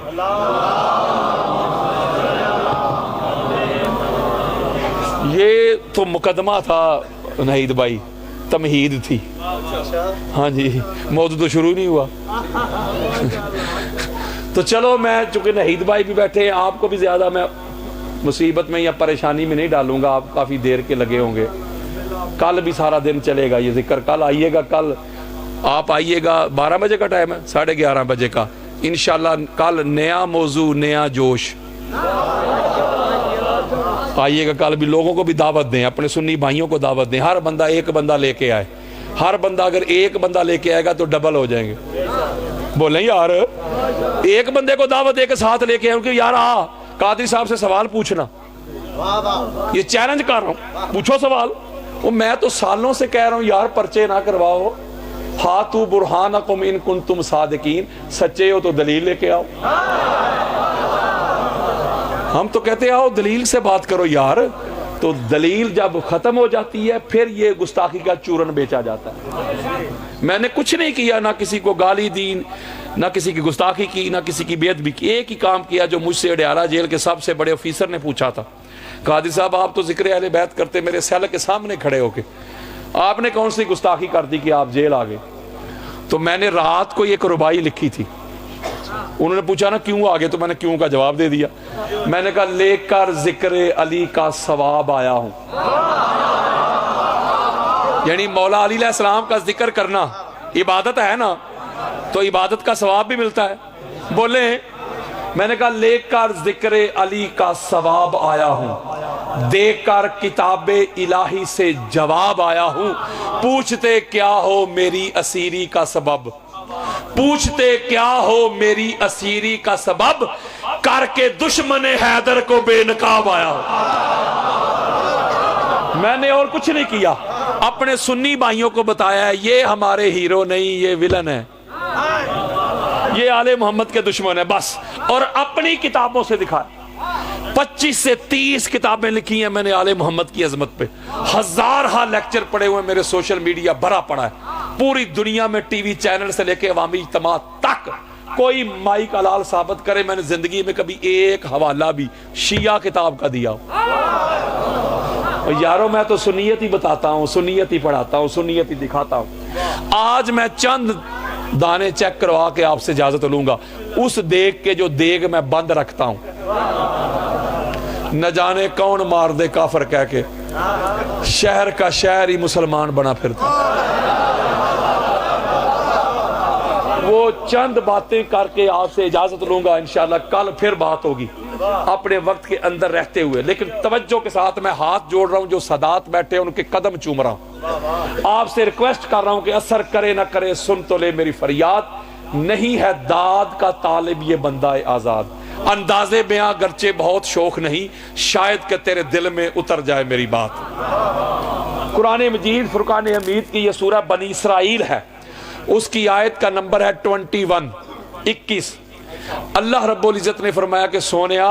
یہ تو مقدمہ تھا نہید بھائی، تمہید تھی. ہاں جی، موضوع تو شروع نہیں ہوا. تو چلو میں چونکہ نہید بھائی بھی بیٹھے ہیں، آپ کو بھی زیادہ میں مصیبت میں یا پریشانی میں نہیں ڈالوں گا. آپ کافی دیر کے لگے ہوں گے. کل بھی سارا دن چلے گا یہ ذکر. کل آئیے گا، کل آپ آئیے گا. 12 بجے کا ٹائم ہے، 11:30 بجے کا انشاءاللہ. کل نیا موضوع، نیا جوش. آئیے گا کل بھی. لوگوں کو بھی دعوت دیں، اپنے سنی بھائیوں کو دعوت دیں. ہر بندہ ایک بندہ لے کے آئے. ہر بندہ اگر ایک بندہ لے کے آئے گا تو ڈبل ہو جائیں گے. بولیں یار، ایک بندے کو دعوت دے کے ساتھ لے کے آئے کہ یار قادری صاحب سے سوال پوچھنا. یہ چیلنج کر رہا ہوں، پوچھو سوال. وہ میں تو سالوں سے کہہ رہا ہوں یار پرچے نہ کرواؤ. ہاتھو برہانکم ان کنتم صادقین. سچے ہو تو دلیل لے کے آؤ. ہم تو کہتے آؤ دلیل سے بات کرو یار. تو دلیل جب ختم ہو جاتی ہے پھر یہ گستاخی کا چورن بیچا جاتا ہے. میں نے کچھ نہیں کیا، نہ کسی کو گالی دی، نہ کسی کی گستاخی کی، نہ کسی کی بیعت بھی کی. ایک ہی کام کیا جو مجھ سے اڈیالہ جیل کے سب سے بڑے آفیسر نے پوچھا تھا. قادری صاحب آپ تو ذکر اہل بیت کرتے میرے سیل کے سامنے کھڑے ہو کے، آپ نے کون سی گستاخی کر دی کہ آپ جیل آ گئے؟ تو میں نے رات کو ایک ربائی لکھی تھی. انہوں نے پوچھا نا کیوں آگے، تو میں نے کیوں کا جواب دے دیا. میں نے کہا لے کر ذکر علی کا ثواب آیا ہوں. یعنی مولا علی علیہ السلام کا ذکر کرنا عبادت ہے نا، تو عبادت کا ثواب بھی ملتا ہے. بولیں. میں نے کہا لے کر ذکر علی کا ثواب آیا ہوں، دے کر کتاب الہی سے جواب آیا ہوں. پوچھتے کیا ہو میری اسیری کا سبب، پوچھتے کیا ہو میری اسیری کا سبب، کر کے دشمن حیدر کو بے نقاب آیا ہوں. میں نے اور کچھ نہیں کیا. اپنے سنی بھائیوں کو بتایا ہے یہ ہمارے ہیرو نہیں، یہ ویلن ہے، یہ آل محمد کے دشمن ہے بس. اور اپنی کتابوں سے دکھایا. 25 سے 30 کتابیں لکھی ہیں میں نے آل محمد کی عظمت پہ. ہزارہ لیکچر پڑے ہوئے، میرے سوشل میڈیا بھرا پڑا ہے. پوری دنیا میں ٹی وی چینل سے لے کے عوامی اجتماع تک کوئی مائک حلال ثابت کرے میں نے زندگی میں کبھی ایک حوالہ بھی شیعہ کتاب کا دیا ہو. یارو میں تو سنیت ہی بتاتا ہوں، سنیت ہی پڑھاتا ہوں، سنیت ہی دکھاتا ہوں. آج میں چند دانے چیک کروا کے آپ سے اجازت لوں گا. اس دیگ کے جو دیگ میں بند رکھتا ہوں، نہ جانے کون مار دے کافر کہہ کے، شہر کا شہر ہی مسلمان بنا پھرتا. وہ چند باتیں کر کے آپ سے اجازت لوں گا. انشاءاللہ کل پھر بات ہوگی اپنے وقت کے اندر رہتے ہوئے. لیکن توجہ کے ساتھ میں ہاتھ جوڑ رہا ہوں، جو سادات بیٹھے ان کے قدم چوم رہا ہوں. آپ سے ریکویسٹ کر رہا ہوں کہ اثر کرے نہ کرے سن تو لے میری فریاد. نہیں ہے داد کا طالب یہ بندہ آزاد، انداز بیاں گرچہ بہت شوق نہیں، شاید کہ تیرے دل میں اتر جائے میری بات. قرآن مجید فرقان حمید کی یہ سورہ بنی اسرائیل ہے. اس کی آیت کا نمبر ہے 21. اللہ رب العزت نے فرمایا کہ سونیا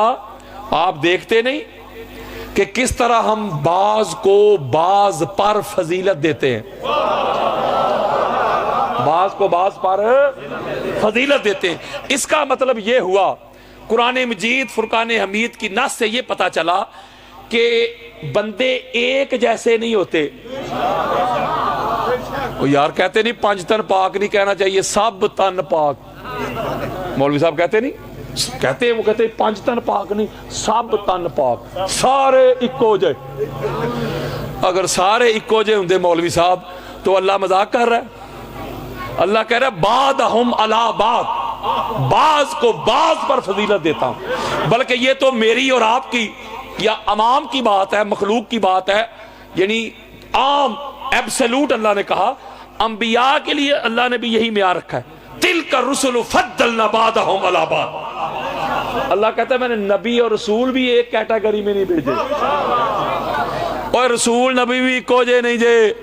آپ دیکھتے نہیں کہ کس طرح ہم بعض کو بعض پر فضیلت دیتے ہیں، بعض کو بعض پر فضیلت دیتے ہیں. اس کا مطلب یہ ہوا قرآن مجید فرقان حمید کی نص سے یہ پتا چلا کہ بندے ایک جیسے نہیں ہوتے. یار کہتے نہیں پنج تن پاک نہیں کہنا چاہیے، سب تن پاک. مولوی صاحب کہتے نہیں، کہتے ہیں وہ کہتے ہیں پنج تن پاک نہیں، سب تن پاک، سارے اکو جے. اگر سارے اکو جے ہوندے مولوی صاحب تو اللہ مذاق کر رہا ہے. اللہ کہہ رہا ہے بعضہم علی بعض، بعض کو بعض پر فضیلت دیتا ہوں. بلکہ یہ تو میری اور آپ کی یا عوام کی بات ہے، مخلوق کی بات ہے، یعنی عام ایبسلوٹ. اللہ نے کہا انبیاء کے لیے اللہ نے بھی یہی معیار رکھا ہے، تلک الرسل فضلنا بعضہم علی بعض. اللہ کہتا ہے میں نے نبی اور رسول بھی ایک کیٹیگری میں نہیں بھیجے. اور رسول نبی بھی کو جے نہیں جے.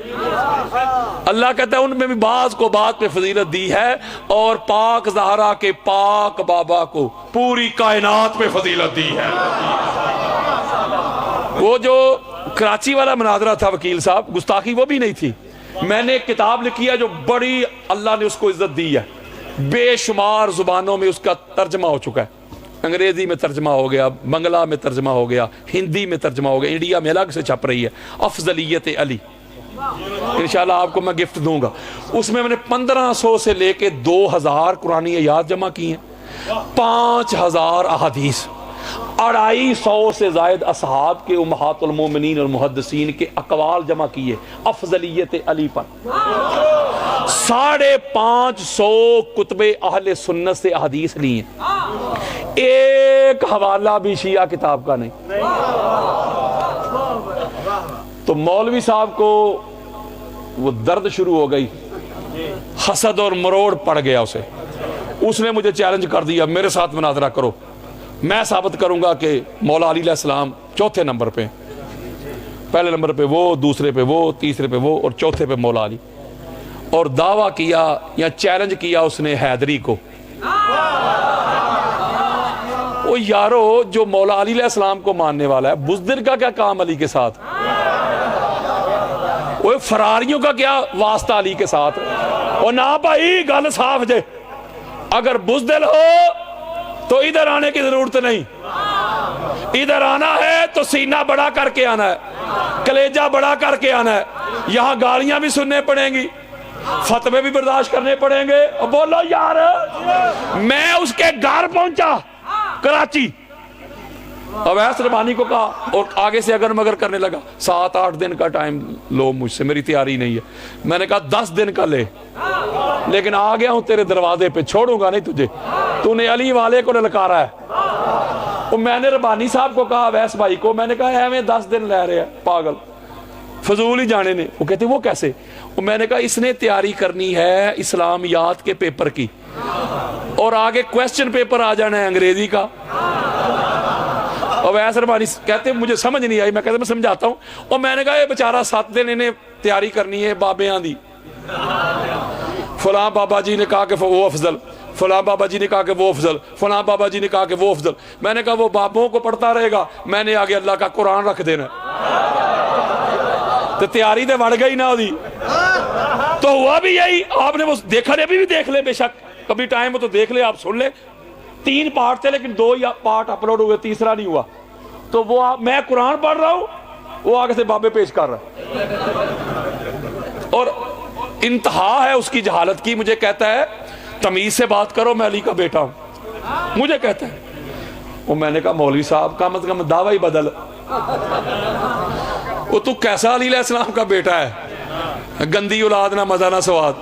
اللہ کہتا ہے ان میں بھی بعض کو بعض پہ فضیلت دی ہے، اور پاک زہرا کے پاک بابا کو پوری کائنات پہ فضیلت دی ہے. وہ جو کراچی والا مناظرہ تھا وکیل صاحب، گستاخی وہ بھی نہیں تھی. میں نے ایک کتاب لکھی ہے جو بڑی اللہ نے اس کو عزت دی ہے، بے شمار زبانوں میں اس کا ترجمہ ہو چکا ہے. انگریزی میں ترجمہ ہو گیا، بنگلہ میں ترجمہ ہو گیا، ہندی میں ترجمہ ہو گیا، انڈیا میں الگ سے چھپ رہی ہے، افضلیت علی، انشاءاللہ آپ کو میں گفٹ دوں گا۔ اس میں نے 1500 سے لے کے 2000 قرآنی آیات جمع کی ہیں، 5000 احادیث، 250 سے زائد اصحاب کے امہات المومنین اور محدثین کے اقوال جمع کیے افضلیت علی پر، 550 کتب اہل سنت سے احادیث لی ہیں، ایک حوالہ بھی شیعہ کتاب کا نہیں۔ تو مولوی صاحب کو وہ درد شروع ہو گئی، حسد اور مروڑ پڑ گیا اسے، اس نے مجھے چیلنج کر دیا میرے ساتھ مناظرہ کرو، میں ثابت کروں گا کہ مولا علی علیہ السلام چوتھے نمبر پہ، پہلے نمبر پہ وہ، دوسرے پہ وہ، تیسرے پہ وہ اور چوتھے پہ مولا علی۔ اور دعویٰ کیا یا چیلنج کیا اس نے حیدری کو، وہ یارو جو مولا علی علیہ السلام کو ماننے والا ہے، بزدل کا کیا کام علی کے ساتھ، وہ فراریوں کا کیا واسطہ علی کے ساتھ؟ اور نہ بھائی گل صاف جے، اگر بزدل ہو تو ادھر آنے کی ضرورت نہیں، ادھر آنا ہے تو سینہ بڑا کر کے آنا ہے، کلیجہ بڑا کر کے آنا ہے، یہاں گالیاں بھی سننے پڑیں گی، فتوے بھی برداشت کرنے پڑیں گے۔ اور بولو یار، میں اس کے گھر پہنچا کراچی، اویس ربانی کو کہا، اور آگے سے اگر مگر کرنے لگا 7-8 دن کا ٹائم لو مجھ سے، میری تیاری نہیں ہے۔ میں نے کہا 10 دن کا لے، لیکن آ گیا ہوں تیرے دروازے پہ، چھوڑوں گا نہیں تجھے، تو نے علی والے کو للکارا ہے۔ اور میں نے ربانی صاحب کو کہا، اویس بھائی کو، میں نے کہا ایویں 10 دن لے رہے ہیں پاگل، فضول ہی جانے نے۔ وہ کہتے وہ کیسے؟ اور میں نے کہا اس نے تیاری کرنی ہے اسلامیات کے پیپر کی، اور آگے کویسچن پیپر آ جانا ہے انگریزی کا۔ اور ویسے ربانی کہتے مجھے سمجھ نہیں آئی، میں کہتے میں سمجھاتا ہوں۔ اور میں نے کہا یہ بیچارہ 7 دن انہیں تیاری کرنی ہے بابیاں دی، فلاں بابا جی نے کہا کہ وہ افضل، فلاں بابا جی نے کہا کہ وہ افضل، فلاں بابا جی نے کہا کہ وہ افضل۔ میں نے کہا وہ بابوں کو پڑھتا رہے گا، میں نے آگے اللہ کا قرآن رکھ دینا، تو تیاری دے بڑھ گئی نا دی۔ تو ہوا بھی یہی، آپ نے وہ دیکھا نہیں، ابھی بھی دیکھ لے، بے شک کبھی ٹائم ہو تو دیکھ لے، آپ سن لے۔ 3 پارٹ تھے لیکن 2 پارٹ اپلوڈ ہوئے، تیسرا نہیں ہوا۔ تو وہ میں قرآن پڑھ رہا ہوں، وہ آگے سے بابے پیش کر رہا ہے، اور انتہا ہے اس کی جہالت کی۔ مجھے کہتا ہے تمیز سے بات کرو، میں علی کا بیٹا ہوں، مجھے کہتا ہے۔ وہ میں نے کہا مولوی صاحب کم از کم دعویٰ ہی بدل، وہ تو کیسا علی علیہ السلام کا بیٹا ہے، گندی اولاد نہ مزہ نہ سواد،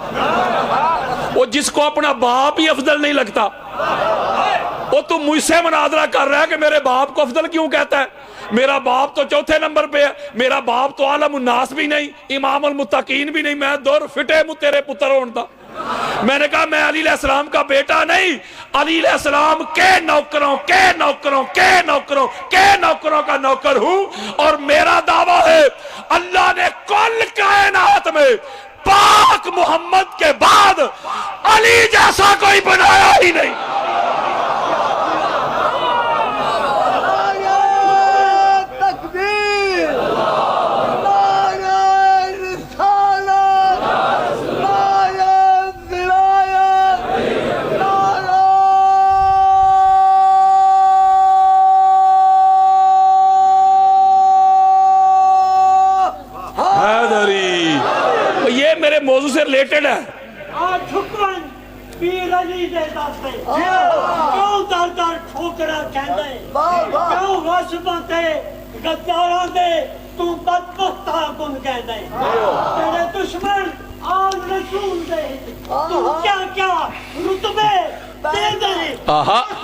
وہ جس کو اپنا باپ ہی افضل نہیں لگتا، وہ تو مجھ سے مناظرہ کر رہا ہے کہ میرے باپ کو افضل کیوں کہتا ہے؟ میرا باپ تو چوتھے نمبر پہ ہے، میرا باپ تو عالم الناس بھی نہیں، امام المتقین بھی نہیں، میں دور فٹے مو تیرے پتر ہونتا۔ میں نے کہا میں علی علیہ السلام کا بیٹا نہیں، علی علیہ السلام کے نوکروں کے نوکروں کے نوکروں کے نوکروں کا نوکر ہوں، اور میرا دعویٰ ہے اللہ نے کل کائنات میں پاک محمد کے بعد علی جیسا کوئی بنایا ہی نہیں۔ موضوع سے ریلیٹڈ ہے۔ پیر علی دے دستے کیوں در در ٹھوکرا کہندے، کیوں غصباں تے غداراں دے تو بدبختہ کن کہندے، تیرے دشمن آل رسول دے تو کیا کیا رتبے دے دے،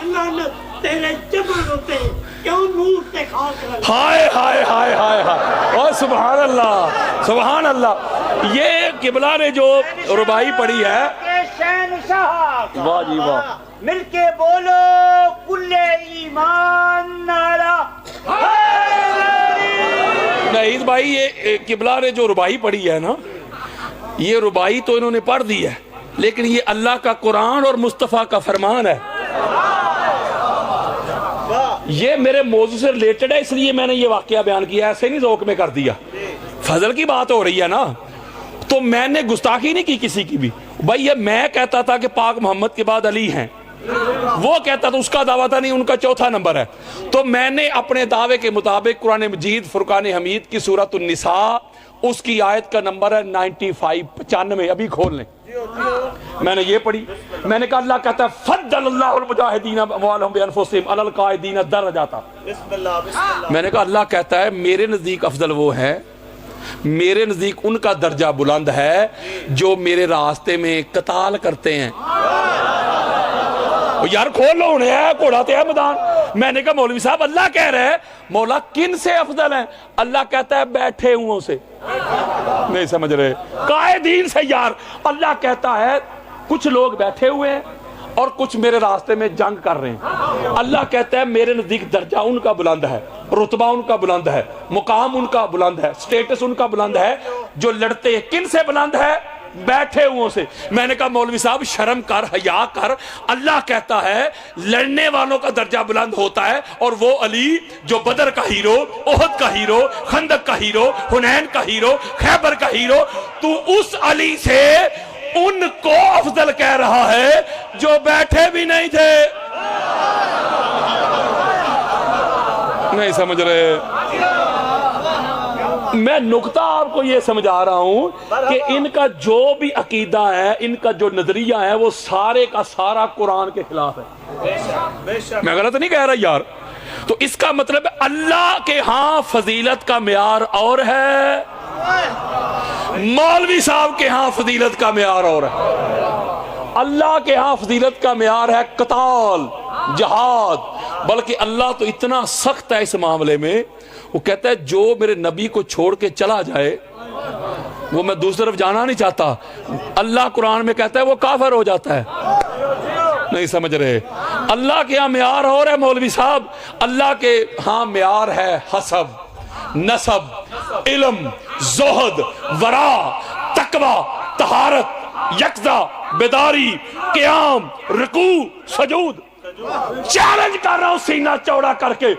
لعنت تیرے جبر ہوتے کیوں نور تے خاک رہے۔ ہائے ہائے ہائے ہائے ہائے، اور سبحان اللہ سبحان اللہ۔ یہ قبلہ نے جو ربائی پڑھی ہے، واہ جی واہ، مل کے بولو کل ایمان نارا۔ نعید بھائی یہ قبلہ نے جو ربائی پڑھی ہے نا، یہ ربائی تو انہوں نے پڑھ دی ہے، لیکن یہ اللہ کا قرآن اور مصطفیٰ کا فرمان ہے۔ یہ میرے موضوع سے ریلیٹڈ ہے، اس لیے میں نے یہ واقعہ بیان کیا، ایسے نہیں ذوق میں کر دیا۔ فضل کی بات ہو رہی ہے نا، تو میں نے گستاخی نہیں کی کسی کی بھی۔ بھائی یہ میں کہتا تھا کہ پاک محمد کے بعد علی ہیں، وہ کہتا تو اس کا دعویٰ تھا نہیں، ان کا چوتھا نمبر ہے. تو میں نے اپنے دعوے کے مطابق قرآن مجید فرقان حمید کی سورۃ النساء اس کی آیت کا نمبر ہے 95 ابھی کھول لیں. میں نے یہ پڑھی. میں نے کہا اللہ کہتا ہے فضل اللہ المجاہدین اموالہم بانفسہم علی القاعدین درجات. میں نے کہا اللہ کہتا ہے میرے نزدیک افضل وہ ہے، میرے نزدیک ان کا درجہ بلند ہے جو میرے راستے میں قتال کرتے ہیں. یار کھول لو انہیں ہے گھوڑا تے ہے میدان. میں نے کہا مولوی صاحب اللہ کہہ رہے ہیں مولا کن سے افضل ہیں؟ اللہ کہتا ہے بیٹھے ہوں سے. نہیں سمجھ رہے؟ قائدین سے. یار اللہ کہتا ہے کچھ لوگ بیٹھے ہوئے ہیں اور کچھ میرے راستے میں جنگ کر رہے ہیں. اللہ کہتا ہے میرے نزدیک درجہ ان کا بلند ہے، رتبہ ان کا بلند ہے، مقام ان کا بلند ہے، سٹیٹس ان کا بلند ہے جو لڑتے ہیں. کن سے بلند ہے؟ بیٹھے ہوں سے. میں نے کہا مولوی صاحب شرم کر، حیا کر. اللہ کہتا ہے لڑنے والوں کا درجہ بلند ہوتا ہے، اور وہ علی جو بدر کا ہیرو، احد کا ہیرو، خندق کا ہیرو، حنین کا ہیرو، خیبر کا ہیرو، تو اس علی سے ان کو افضل کہہ رہا ہے جو بیٹھے بھی نہیں تھے. نہیں سمجھ رہے؟ میں نقطہ آپ کو یہ سمجھا رہا ہوں کہ ان کا جو بھی عقیدہ ہے، ان کا جو نظریہ ہے، وہ سارے کا سارا قرآن کے خلاف ہے. میں غلط نہیں کہہ رہا یار. تو اس کا مطلب ہے اللہ کے ہاں فضیلت کا معیار اور ہے، مولوی صاحب کے ہاں فضیلت کا معیار اور ہے. اللہ کے ہاں فضیلت کا معیار ہے قتال، جہاد. بلکہ اللہ تو اتنا سخت ہے اس معاملے میں، وہ کہتا ہے جو میرے نبی کو چھوڑ کے چلا جائے وہ میں دوسری طرف جانا نہیں چاہتا. اللہ قرآن میں کہتا ہے وہ کافر ہو جاتا ہے. نہیں سمجھ رہے؟ اللہ کے ہاں معیار اور ہے مولوی صاحب. اللہ کے ہاں معیار ہے حسب، نسب، علم، زہد، ورع، تقوی، طہارت، یقظہ، بیداری، قیام، رکوع، سجود. چیلنج کر رہا ہوں سینہ چوڑا کر کے.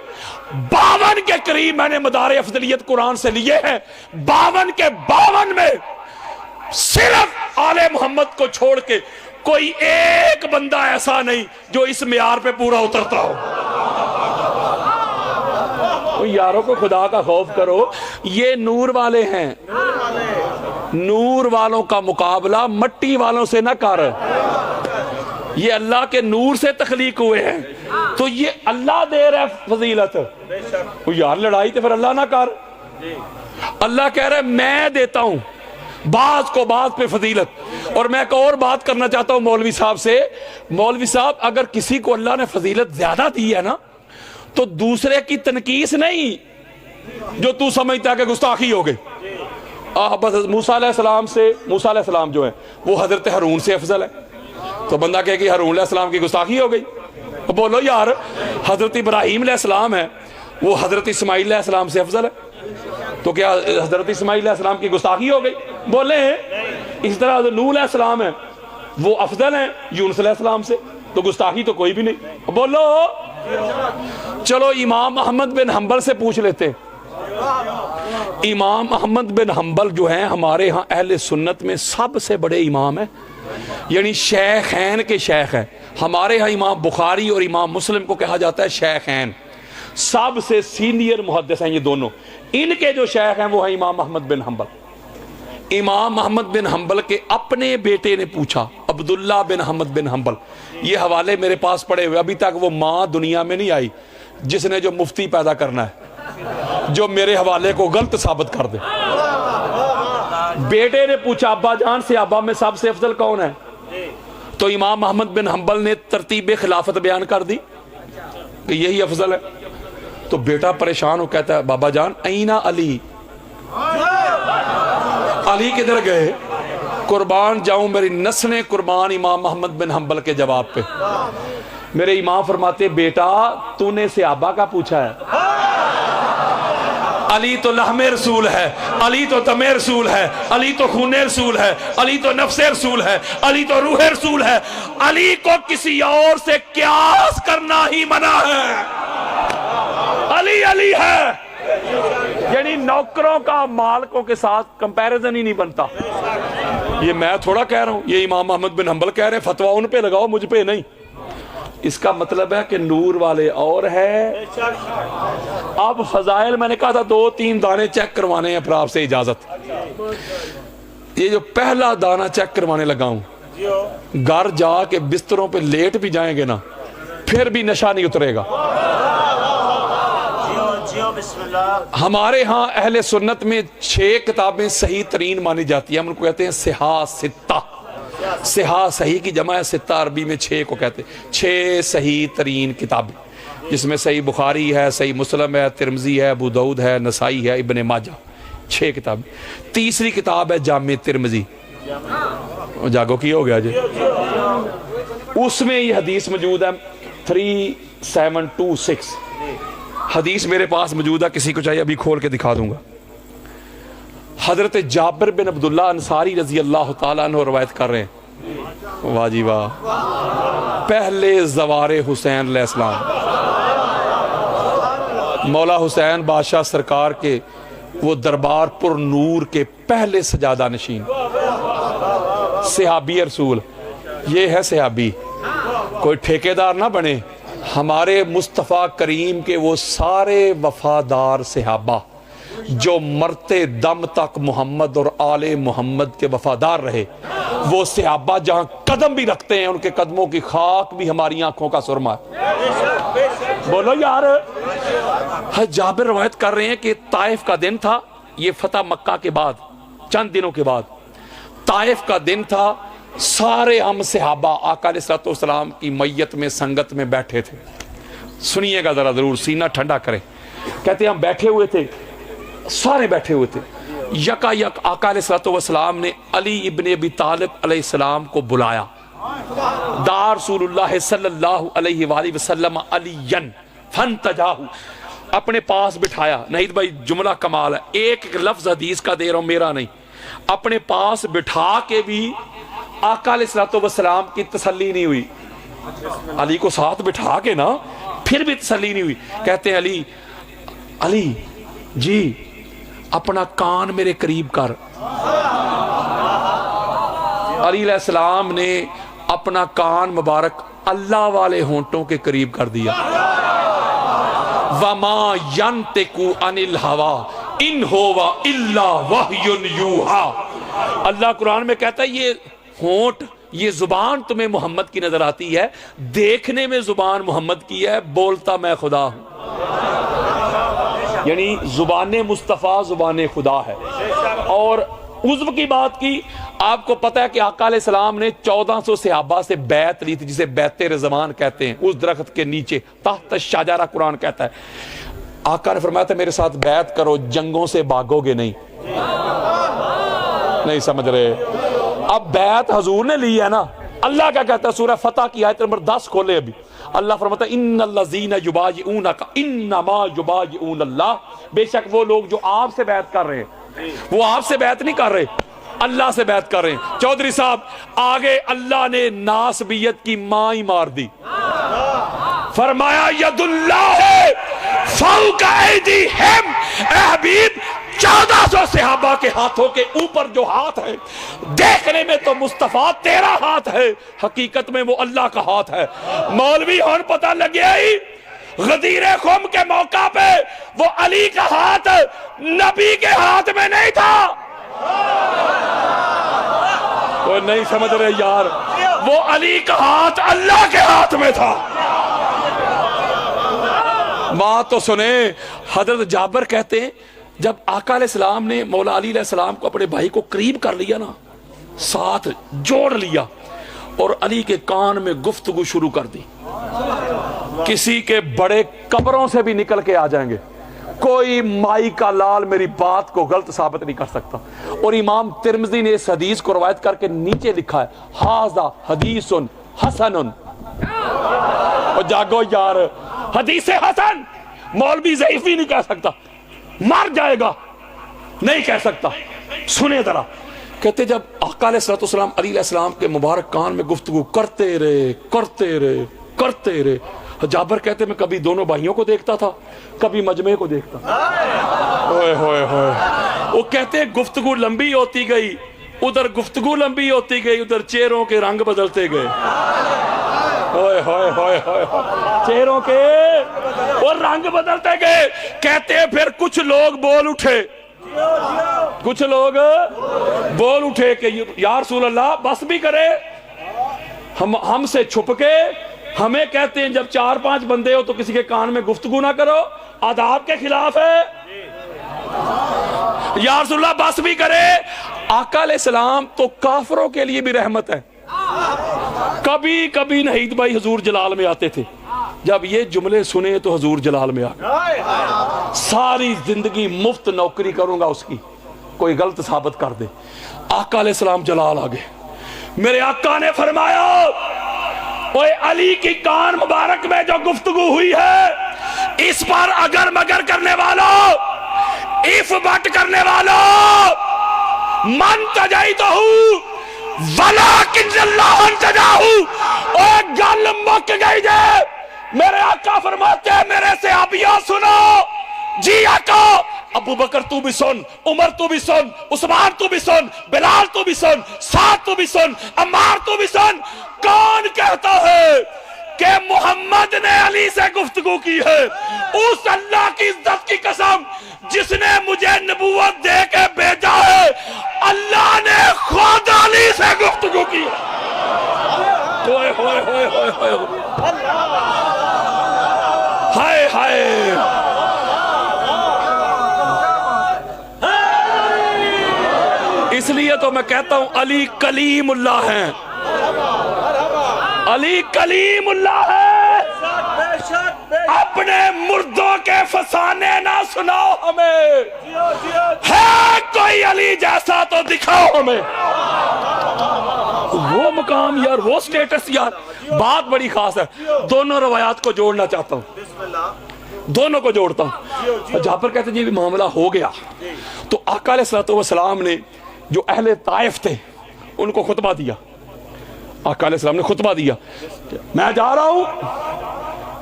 52 کے قریب میں نے مدار افضلیت قرآن سے لیے ہیں. 52 کے 52 میں صرف آل محمد کو چھوڑ کے کوئی ایک بندہ ایسا نہیں جو اس معیار پہ پورا اترتا ہو. یاروں کو خدا کا خوف کرو. یہ نور والے ہیں، نور والوں کا مقابلہ مٹی والوں سے نہ کر. یہ اللہ کے نور سے تخلیق ہوئے ہیں، تو یہ اللہ دے رہا ہے فضیلت. یار لڑائی تو پھر اللہ نہ کر. اللہ کہہ رہا ہے میں دیتا ہوں بعض کو بعض پہ فضیلت. اور میں ایک اور بات کرنا چاہتا ہوں مولوی صاحب سے. مولوی صاحب اگر کسی کو اللہ نے فضیلت زیادہ دی ہے نا تو دوسرے کی تنقیس نہیں جو تو سمجھتا ہے کہ گستاخی ہو گئی. بس موسیٰ علیہ السلام سے، موسیٰ علیہ السلام جو ہے وہ حضرت ہارون سے افضل ہے، تو بندہ کہے کہ ہارون علیہ السلام کی گستاخی ہو گئی. بولو یار حضرت ابراہیم علیہ السلام ہے وہ حضرت اسماعیل علیہ السلام سے افضل ہے، تو کیا حضرت اسماعیل علیہ السلام کی گستاخی ہو گئی؟ بولیں. اس طرح حضرت نوح علیہ السلام ہے وہ افضل ہیں یونس علیہ السلام سے، تو گستاخی تو کوئی بھی نہیں. بولو. چلو امام احمد بن حنبل سے پوچھ لیتے. امام احمد بن حنبل جو ہیں ہمارے ہاں اہل سنت میں سب سے بڑے امام ہیں، یعنی شیخین کے شیخ ہیں. ہمارے ہاں امام بخاری اور امام مسلم کو کہا جاتا ہے شیخین. سب سے سینئر محدث ہیں یہ دونوں. ان کے جو شیخ ہیں وہ ہیں امام احمد بن حنبل. امام احمد بن حنبل کے اپنے بیٹے نے پوچھا، عبداللہ بن احمد بن حنبل. یہ حوالے میرے پاس پڑے ہوئے، ابھی تک وہ ماں دنیا میں نہیں آئی جس نے جو مفتی پیدا کرنا ہے جو میرے حوالے کو غلط ثابت کر دے. بیٹے نے پوچھا ابا جان سے ابا میں سب سے افضل کون ہے؟ تو امام احمد بن حنبل نے ترتیب خلافت بیان کر دی کہ یہی افضل ہے. تو بیٹا پریشان ہو کہتا ہے بابا جان اینا علی، علی کدھر گئے؟ قربان جاؤں میری نسلیں قربان امام احمد بن حنبل کے جواب پہ. میرے امام فرماتے بیٹا تو نے صحابہ کا پوچھا ہے، علی تو لحم رسول ہے، علی تو دم رسول ہے، علی تو خون رسول ہے، علی تو نفس رسول ہے، علی تو روح رسول ہے. علی کو کسی اور سے قیاس کرنا ہی منع ہے. علی علی ہے، یعنی نوکروں کا مالکوں کے ساتھ کمپیریزن ہی نہیں بنتا. یہ میں تھوڑا کہہ رہا ہوں، یہ امام احمد بن حنبل کہہ رہے ہیں. فتویٰ ان پہ لگاؤ مجھ پہ نہیں. اس کا مطلب ہے کہ نور والے اور ہے. اب فضائل میں نے کہا تھا 2-3 دانے چیک کروانے ہیں پھر آپ سے اجازت. یہ جو پہلا دانہ چیک کروانے لگا ہوں, گھر جا کے بستروں پہ لیٹ بھی جائیں گے نا پھر بھی نشہ نہیں اترے گا. ہمارے ہاں اہل سنت میں 6 کتابیں صحیح ترین مانی جاتی ہیں, ہم ان کو کہتے ہیں صحاح ستہ. صحاح صحیح کی جمع ہے, ستہ عربی میں 6 کو کہتے ہیں. 6 صحیح ترین کتابیں جس میں صحیح بخاری ہے, صحیح مسلم ہے, ترمذی ہے, ابو داؤد ہے, نسائی ہے, ابن ماجہ. 6 کتابیں. تیسری کتاب ہے جامع ترمذی. جاگو کی ہو گیا جی. اس میں یہ حدیث موجود ہے 3726. حدیث میرے پاس موجود ہے, کسی کو چاہیے ابھی کھول کے دکھا دوں گا. حضرت جابر بن عبداللہ انصاری رضی اللہ تعالیٰ عنہ روایت کر رہے ہیں. واہ جی واہ. پہلے زوار حسین علیہ السلام, مولا حسین بادشاہ سرکار کے وہ دربار پر نور کے پہلے سجادہ نشین صحابی رسول. یہ ہے صحابی, کوئی ٹھیکیدار نہ بنے. ہمارے مصطفیٰ کریم کے وہ سارے وفادار صحابہ جو مرتے دم تک محمد اور آل محمد کے وفادار رہے, وہ صحابہ جہاں قدم بھی رکھتے ہیں ان کے قدموں کی خاک بھی ہماری آنکھوں کا سرما ہے. بولو یار. جابر روایت کر رہے ہیں کہ طائف کا دن تھا, یہ فتح مکہ کے بعد چند دنوں کے بعد طائف کا دن تھا. سارے ہم صحابہ آقا علیہ الصلوۃ والسلام کی میت میں سنگت میں بیٹھے تھے. سنیے گا ذرا ضرور, سینہ ٹھنڈا کریں. کہتے ہیں ہم بیٹھے ہوئے تھے, سارے بیٹھے ہوئے تھے. یکا یک آقا علیہ الصلوۃ والسلام نے علی ابن ابی طالب علیہ السلام کو بلایا. دار رسول اللہ صلی اللہ علیہ وآلہ وسلم علیًا فانتجاہ, اپنے پاس بٹھایا. نہیں بھائی جملہ کمال ہے, ایک لفظ حدیث کا دے رہا ہوں میرا نہیں. اپنے پاس بٹھا کے بھی آقا علیہ الصلوۃ والسلام کی تسلی نہیں ہوئی. علی کو ساتھ بٹھا کے نا پھر بھی تسلی نہیں ہوئی. کہتے ہیں علی جی اپنا کان میرے قریب کر. علی علیہ السلام نے اپنا کان مبارک اللہ والے ہونٹوں کے قریب کر دیا. وَمَا يَنْتِقُ عَنِ الْهَوَىٰ إِنْ هُوَ إِلَّا وَحْيٌ يُوحَىٰ. اللہ قرآن میں کہتا ہے یہ ہونٹ, یہ زبان تمہیں محمد کی نظر آتی ہے, دیکھنے میں زبان محمد کی ہے, بولتا میں خدا ہوں. یعنی زبان مصطفیٰ زبان خدا ہے. اور عضو کی بات کی, آپ کو پتہ ہے کہ آقا علیہ السلام نے 1400 صحابہ سے بیعت لی تھی, جسے بیعت رضوان کہتے ہیں. اس درخت کے نیچے تحت الشجرہ قرآن کہتا ہے. آقا نے فرمایا تھا میرے ساتھ بیعت کرو, جنگوں سے بھاگو گے نہیں. نہیں سمجھ رہے. اب بیعت حضور نے لی ہے نا. اللہ کیا کہتا ہے سورہ فتح کی آیت نمبر 10 کھولے ابھی. اللہ فرماتا ہے ان الذین یبایعونک انما یبایعون اللہ, بے شک وہ لوگ جو آپ سے بیعت کر رہے ہیں وہ آپ سے بیعت نہیں کر رہے, اللہ سے بیعت کر رہے ہیں. چودھری صاحب آگے اللہ نے ناسبیت کی ماں ہی مار دی. فرمایا ید اللہ فوق ایدیہم, اے حبیب 1400 صحابہ کے ہاتھوں کے اوپر جو ہاتھ ہے, دیکھنے میں تو مصطفیٰ تیرا ہاتھ ہے, حقیقت میں وہ اللہ کا ہاتھ ہے. مولوی ہون پتہ لگے ہی غدیر خم کے موقع پہ وہ علی کا ہاتھ نبی کے ہاتھ میں نہیں تھا. کوئی نہیں سمجھ رہے یار, وہ علی کا ہاتھ اللہ کے ہاتھ میں تھا. بات تو سنیں. حضرت جابر کہتے ہیں جب آقا علیہ السلام نے مولا علی علیہ السلام کو اپنے بھائی کو قریب کر لیا نا, ساتھ جوڑ لیا اور علی کے کان میں گفتگو شروع کر دی. کسی کے بڑے قبروں سے بھی نکل کے آ جائیں گے, کوئی مائی کا لال میری بات کو غلط ثابت نہیں کر سکتا. اور امام ترمذی نے اس حدیث کو روایت کر کے نیچے لکھا ہے ھذا حدیث حسن. اور جاگو یار, حدیث حسن مولوی ضعیف بھی نہیں کہہ سکتا, مر جائے گا نہیں کہہ سکتا. سنیں ذرا. کہتے جب آقا علیہ الصلوۃ والسلام علی علیہ السلام کے مبارک کان میں گفتگو کرتے رہے. جابر کہتے میں کبھی دونوں بھائیوں کو دیکھتا تھا, کبھی مجمع کو دیکھتا. ہوئے ہوئے ہوئے. وہ کہتے گفتگو لمبی ہوتی گئی, ادھر گفتگو لمبی ہوتی گئی, ادھر چہروں کے رنگ بدلتے گئے. ہوئے ہوئے ہوئے ہوئے چہروں کے اور رنگ بدلتے گئے. کہتے ہیں پھر کچھ لوگ بول اٹھے, کچھ لوگ بول اٹھے کہ یا رسول اللہ بس بھی کرے, ہم سے چھپ کے ہمیں کہتے ہیں جب 4-5 بندے ہو تو کسی کے کان میں گفتگو نہ کرو, آداب کے خلاف ہے. یا رسول اللہ بس بھی کرے. آقا علیہ السلام تو کافروں کے لیے بھی رحمت ہے. کبھی کبھی نہید بھائی حضور جلال میں آتے تھے, جب یہ جملے سنے تو حضور جلال میں آ گئے. ساری زندگی مفت نوکری کروں گا اس کی, کوئی غلط ثابت کر دے. آقا علیہ السلام جلال آ گئے. میرے آقا نے فرمایا اوے علی کی کان مبارک میں جو گفتگو ہوئی ہے اس پر اگر مگر کرنے والوں, ایف بٹ کرنے والوں, من تجایتہو ولیکن اللہ انتجاہو, اوے گل مک گئی جے. میرے آقا فرماتے ہیں میرے سے ابیہ سنو. جی آقا. ابو بکر تو بھی سن, عمر تو بھی سن, عثمان تو بھی سن, بلال تو بھی سن, سعد تو بھی سن, عمار تو بھی سن. کون کہتا ہے کہ محمد نے علی سے گفتگو کی ہے؟ اس اللہ کی عزت کی قسم جس نے مجھے نبوت دے کے بھیجا ہے, اللہ نے خود علی سے گفتگو کی ہے. ہوئے ہوئے ہوئے ہوئے ہوئے ہائے ہائے. اس لیے تو میں کہتا ہوں علی کلیم اللہ ہیں, علی کلیم اللہ ہے. اپنے مردوں کے فسانے نہ سناؤ ہمیں, ہے کوئی علی جیسا تو دکھاؤ ہمیں. وہ مقام یار, وہ سٹیٹس یار, بات بڑی خاص ہے. دونوں روایات کو جوڑنا چاہتا ہوں, دونوں کو جوڑتا ہوں. جہاں پر کہتے ہیں یہ بھی معاملہ ہو گیا تو آقا علیہ السلام نے جو اہل طائف تھے ان کو خطبہ دیا. آقا علیہ السلام نے خطبہ دیا, میں جا رہا ہوں,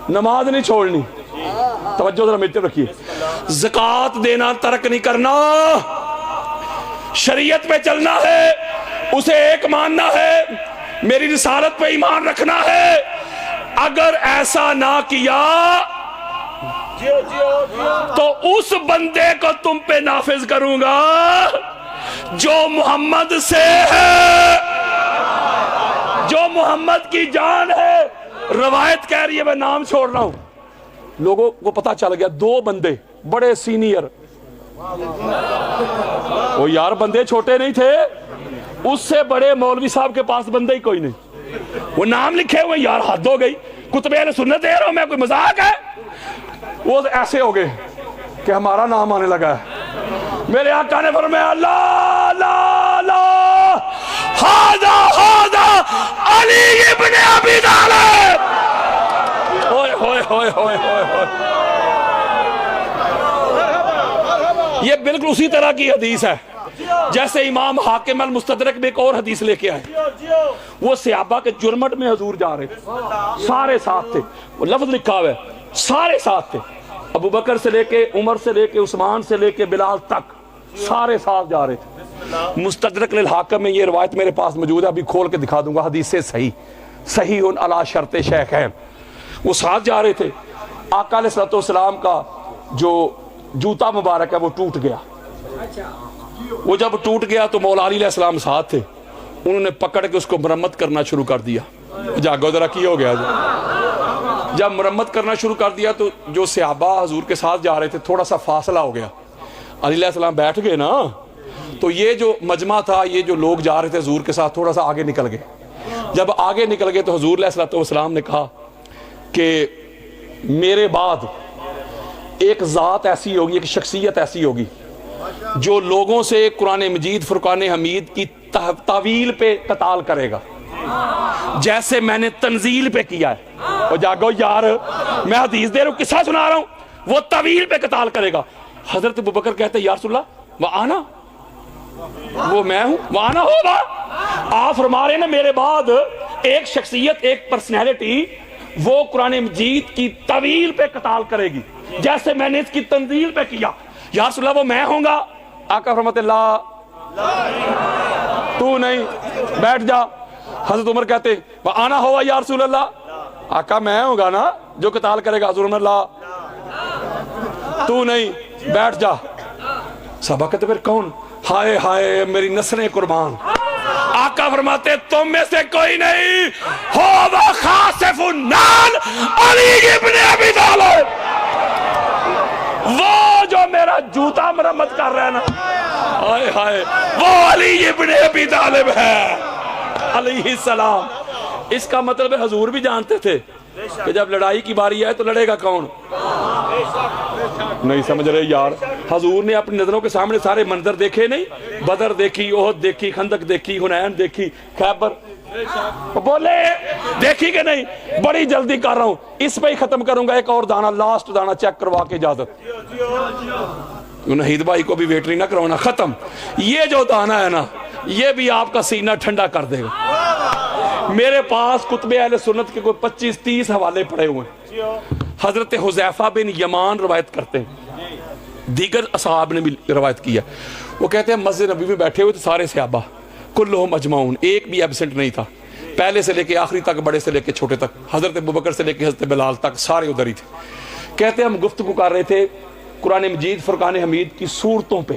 نماز نہیں چھوڑنی. توجہ ذرا میری طرف رکھیے. زکوٰۃ دینا ترک نہیں کرنا, شریعت پہ چلنا ہے, اسے ایک ماننا ہے, میری رسالت پہ ایمان رکھنا ہے. اگر ایسا نہ کیا تو اس بندے کو تم پہ نافذ کروں گا جو محمد سے ہے, جو محمد کی جان ہے. روایت کہہ رہی ہے, میں نام چھوڑ رہا ہوں. لوگوں کو پتا چل گیا 2 بندے بڑے سینئر, وہ یار بندے چھوٹے نہیں تھے, اس سے بڑے مولوی صاحب کے پاس بندے ہی کوئی نہیں. وہ نام لکھے ہوئے, یار حد ہو گئی, کتب اہل سنت دے رہا ہوں میں, کوئی مذاق ہے؟ وہ ایسے ہو گئے کہ ہمارا نام آنے لگا ہے. میرے آقا نے فرمایا لا لا لا ہاذا ہاذا علی ابن ابی طالب. ہوئے ہوئے ہوئے ہوئے ہوئے. یہ بالکل اسی طرح کی حدیث ہے جیسے امام حاکم المستدرک میں ایک اور حدیث لے کے آئے. وہ صحابہ کے جرمٹ میں حضور جا رہے تھے, سارے ساتھ تھے, وہ لفظ لکھا ہوا ہے, سارے ساتھ تھے. ابو بکر سے لے کے, عمر سے لے کے, عثمان سے لے کے بلال تک سارے ساتھ جا رہے تھے. مستدرک للحاکم میں یہ روایت میرے پاس موجود ہے, ابھی کھول کے دکھا دوں گا. حدیث سے صحیح علی شرط شیخین. وہ ساتھ جا رہے تھے. آقا علیہ السلام کا جو جوتا مبارک ہے وہ ٹوٹ گیا. وہ جب ٹوٹ گیا تو مولا علی علیہ السلام ساتھ تھے, انہوں نے پکڑ کے اس کو مرمت کرنا شروع کر دیا. جاگو ذرا کی ہو گیا. جب مرمت کرنا شروع کر دیا تو جو صحابہ حضور کے ساتھ جا رہے تھے تھوڑا سا فاصلہ ہو گیا. علی علیہ السلام بیٹھ گئے نا, تو یہ جو مجمع تھا, یہ جو لوگ جا رہے تھے حضور کے ساتھ, تھوڑا سا آگے نکل گئے. جب آگے نکل گئے تو حضور علیہ السلام نے کہا کہ میرے بعد ایک ذات ایسی ہوگی, ایک شخصیت ایسی ہوگی جو لوگوں سے قرآن مجید فرقان حمید کی تعویل پہ قتال کرے گا جیسے میں نے تنزیل پہ کیا ہے. اور جاگو یار, میں حدیث دے رہا ہوں, قصہ سنا رہا ہوں. وہ تعویل پہ قتال کرے گا. حضرت ابوبکر کہتے ہیں یا رسول اللہ وہ آنا, وہ میں ہوں, وہ آنا ہوگا. آپ فرما رہے ہیں نا میرے بعد ایک شخصیت, ایک پرسنالٹی وہ قرآن مجید کی تعویل پہ قتال کرے گی جیسے میں نے اس کی تنزیل پہ کیا. یا رسول اللہ وہ میں ہوں گا. آقا فرماتے اللہ تو نہیں, بیٹھ جا. حضرت عمر کہتے وہ آنا ہوا یا رسول اللہ. آقا میں ہوں گا نا جو قتال کرے گا؟ حضور نے لا تو نہیں، بیٹھ جا۔ صحابہ کہتے پھر کون؟ ہائے ہائے میری نسلیں قربان۔ آقا فرماتے تم میں سے کوئی نہیں ہو وہ خاسف النال علی ابن ابی طالب، وہ جو میرا جوتا مرمت کر رہا ہے نا، ہائے ہائے وہ علی ابن ابی طالب ہے علیہ السلام۔ اس کا مطلب ہے حضور بھی جانتے تھے کہ جب لڑائی کی باری آئے تو لڑے گا کون؟ نہیں سمجھ رہے یار؟ حضور نے اپنی نظروں کے سامنے سارے منظر دیکھے نہیں؟ بدر دیکھی، احد دیکھی، خندق دیکھی، حنین دیکھی، خیبر بولے دیکھی کہ نہیں؟ بڑی جلدی کر رہا ہوں، اس پہ ہی ختم کروں گا۔ ایک اور دانا، لاسٹ دانا چیک کروا کے اجازت۔ نہید بھائی کو بھی ویٹری نہ کروانا، ختم۔ یہ جو دانا ہے نا یہ بھی آپ کا سینہ ٹھنڈا کر دے گا۔ میرے پاس کتب اہل سنت کے کوئی 25-30 حوالے پڑے ہوئے ہیں۔ حضرت حذیفہ بن یمان روایت کرتے ہیں، دیگر اصحاب نے بھی روایت کیا۔ وہ کہتے ہیں مسجد نبی میں بیٹھے ہوئے تو سارے صحابہ کلہم اجمعون، ایک بھی ایبسنٹ نہیں تھا، پہلے سے لے کے آخری تک، بڑے سے لے کے چھوٹے تک، حضرت ابوبکر سے لے کے حضرت بلال تک، سارے ادھر ہی تھے۔ کہتے ہیں ہم گفتگو کر رہے تھے قرآن مجید فرقان حمید کی صورتوں پہ،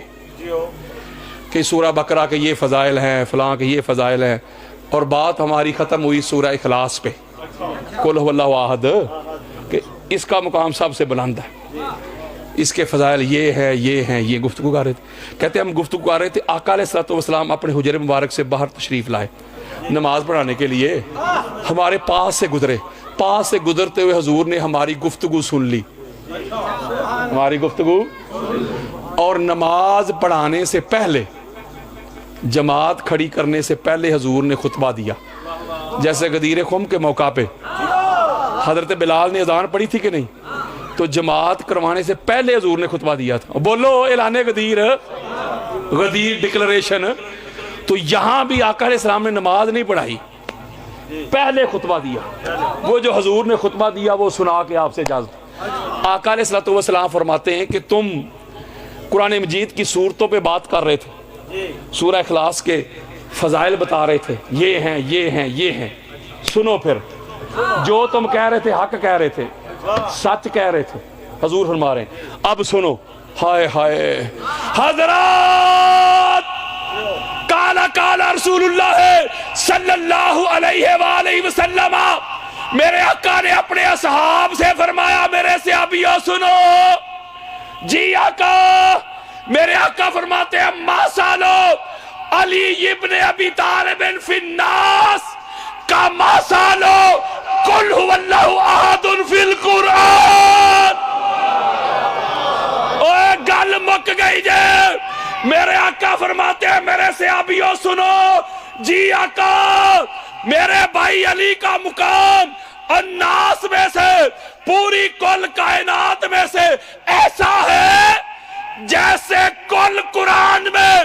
کہ سورہ بقرہ کے یہ فضائل ہیں، فلاں کے یہ فضائل ہیں، اور بات ہماری ختم ہوئی سورہ اخلاص پہ، قل هو اللہ احد، کہ اس کا مقام سب سے بلند ہے، اس کے فضائل یہ ہیں، یہ ہیں، یہ گفتگو کر رہے تھے۔ کہتے ہیں ہم گفتگو کر رہے تھے، آقا علیہ الصلوۃ والسلام اپنے حجر مبارک سے باہر تشریف لائے نماز پڑھانے کے لیے، ہمارے پاس سے گزرے، پاس سے گزرتے ہوئے حضور نے ہماری گفتگو سن لی، ہماری گفتگو، اور نماز پڑھانے سے پہلے، جماعت کھڑی کرنے سے پہلے حضور نے خطبہ دیا۔ جیسے غدیر خم کے موقع پہ حضرت بلال نے اذان پڑھی تھی کہ نہیں، تو جماعت کروانے سے پہلے حضور نے خطبہ دیا تھا۔ بولو اعلان غدیر، غدیر ڈکلریشن۔ تو یہاں بھی آقا علیہ السلام نے نماز نہیں پڑھائی، پہلے خطبہ دیا۔ وہ جو حضور نے خطبہ دیا وہ سنا کے آپ سے اجازت۔ آقا علیہ السلام فرماتے ہیں کہ تم قرآن مجید کی صورتوں پہ بات کر رہے تھے، سورہ اخلاص کے فضائل بتا رہے تھے، یہ ہیں، یہ ہیں، یہ ہیں، سنو پھر جو تم کہہ رہے تھے حق کہہ رہے تھے، سچ کہہ رہے تھے، حضور فرما رہے ہیں اب سنو۔ ہائے ہائے حضرات، قال رسول اللہ صلی اللہ علیہ وآلہ وسلم، میرے آقا نے اپنے اصحاب سے فرمایا، میرے صحابیوں سنو جی آقا۔ میرے آقا فرماتے ہیں ما سالو علی ابن ابی طالب فی الناس کما سالو قل هو اللہ احد فی القرآن۔ اوہ گل مک گئی جے۔ میرے آقا فرماتے ہیں میرے صحابیوں سنو جی آقا، میرے بھائی علی کا مقام الناس میں سے، پوری کل کائنات میں سے ایسا ہے جیسے کل قرآن میں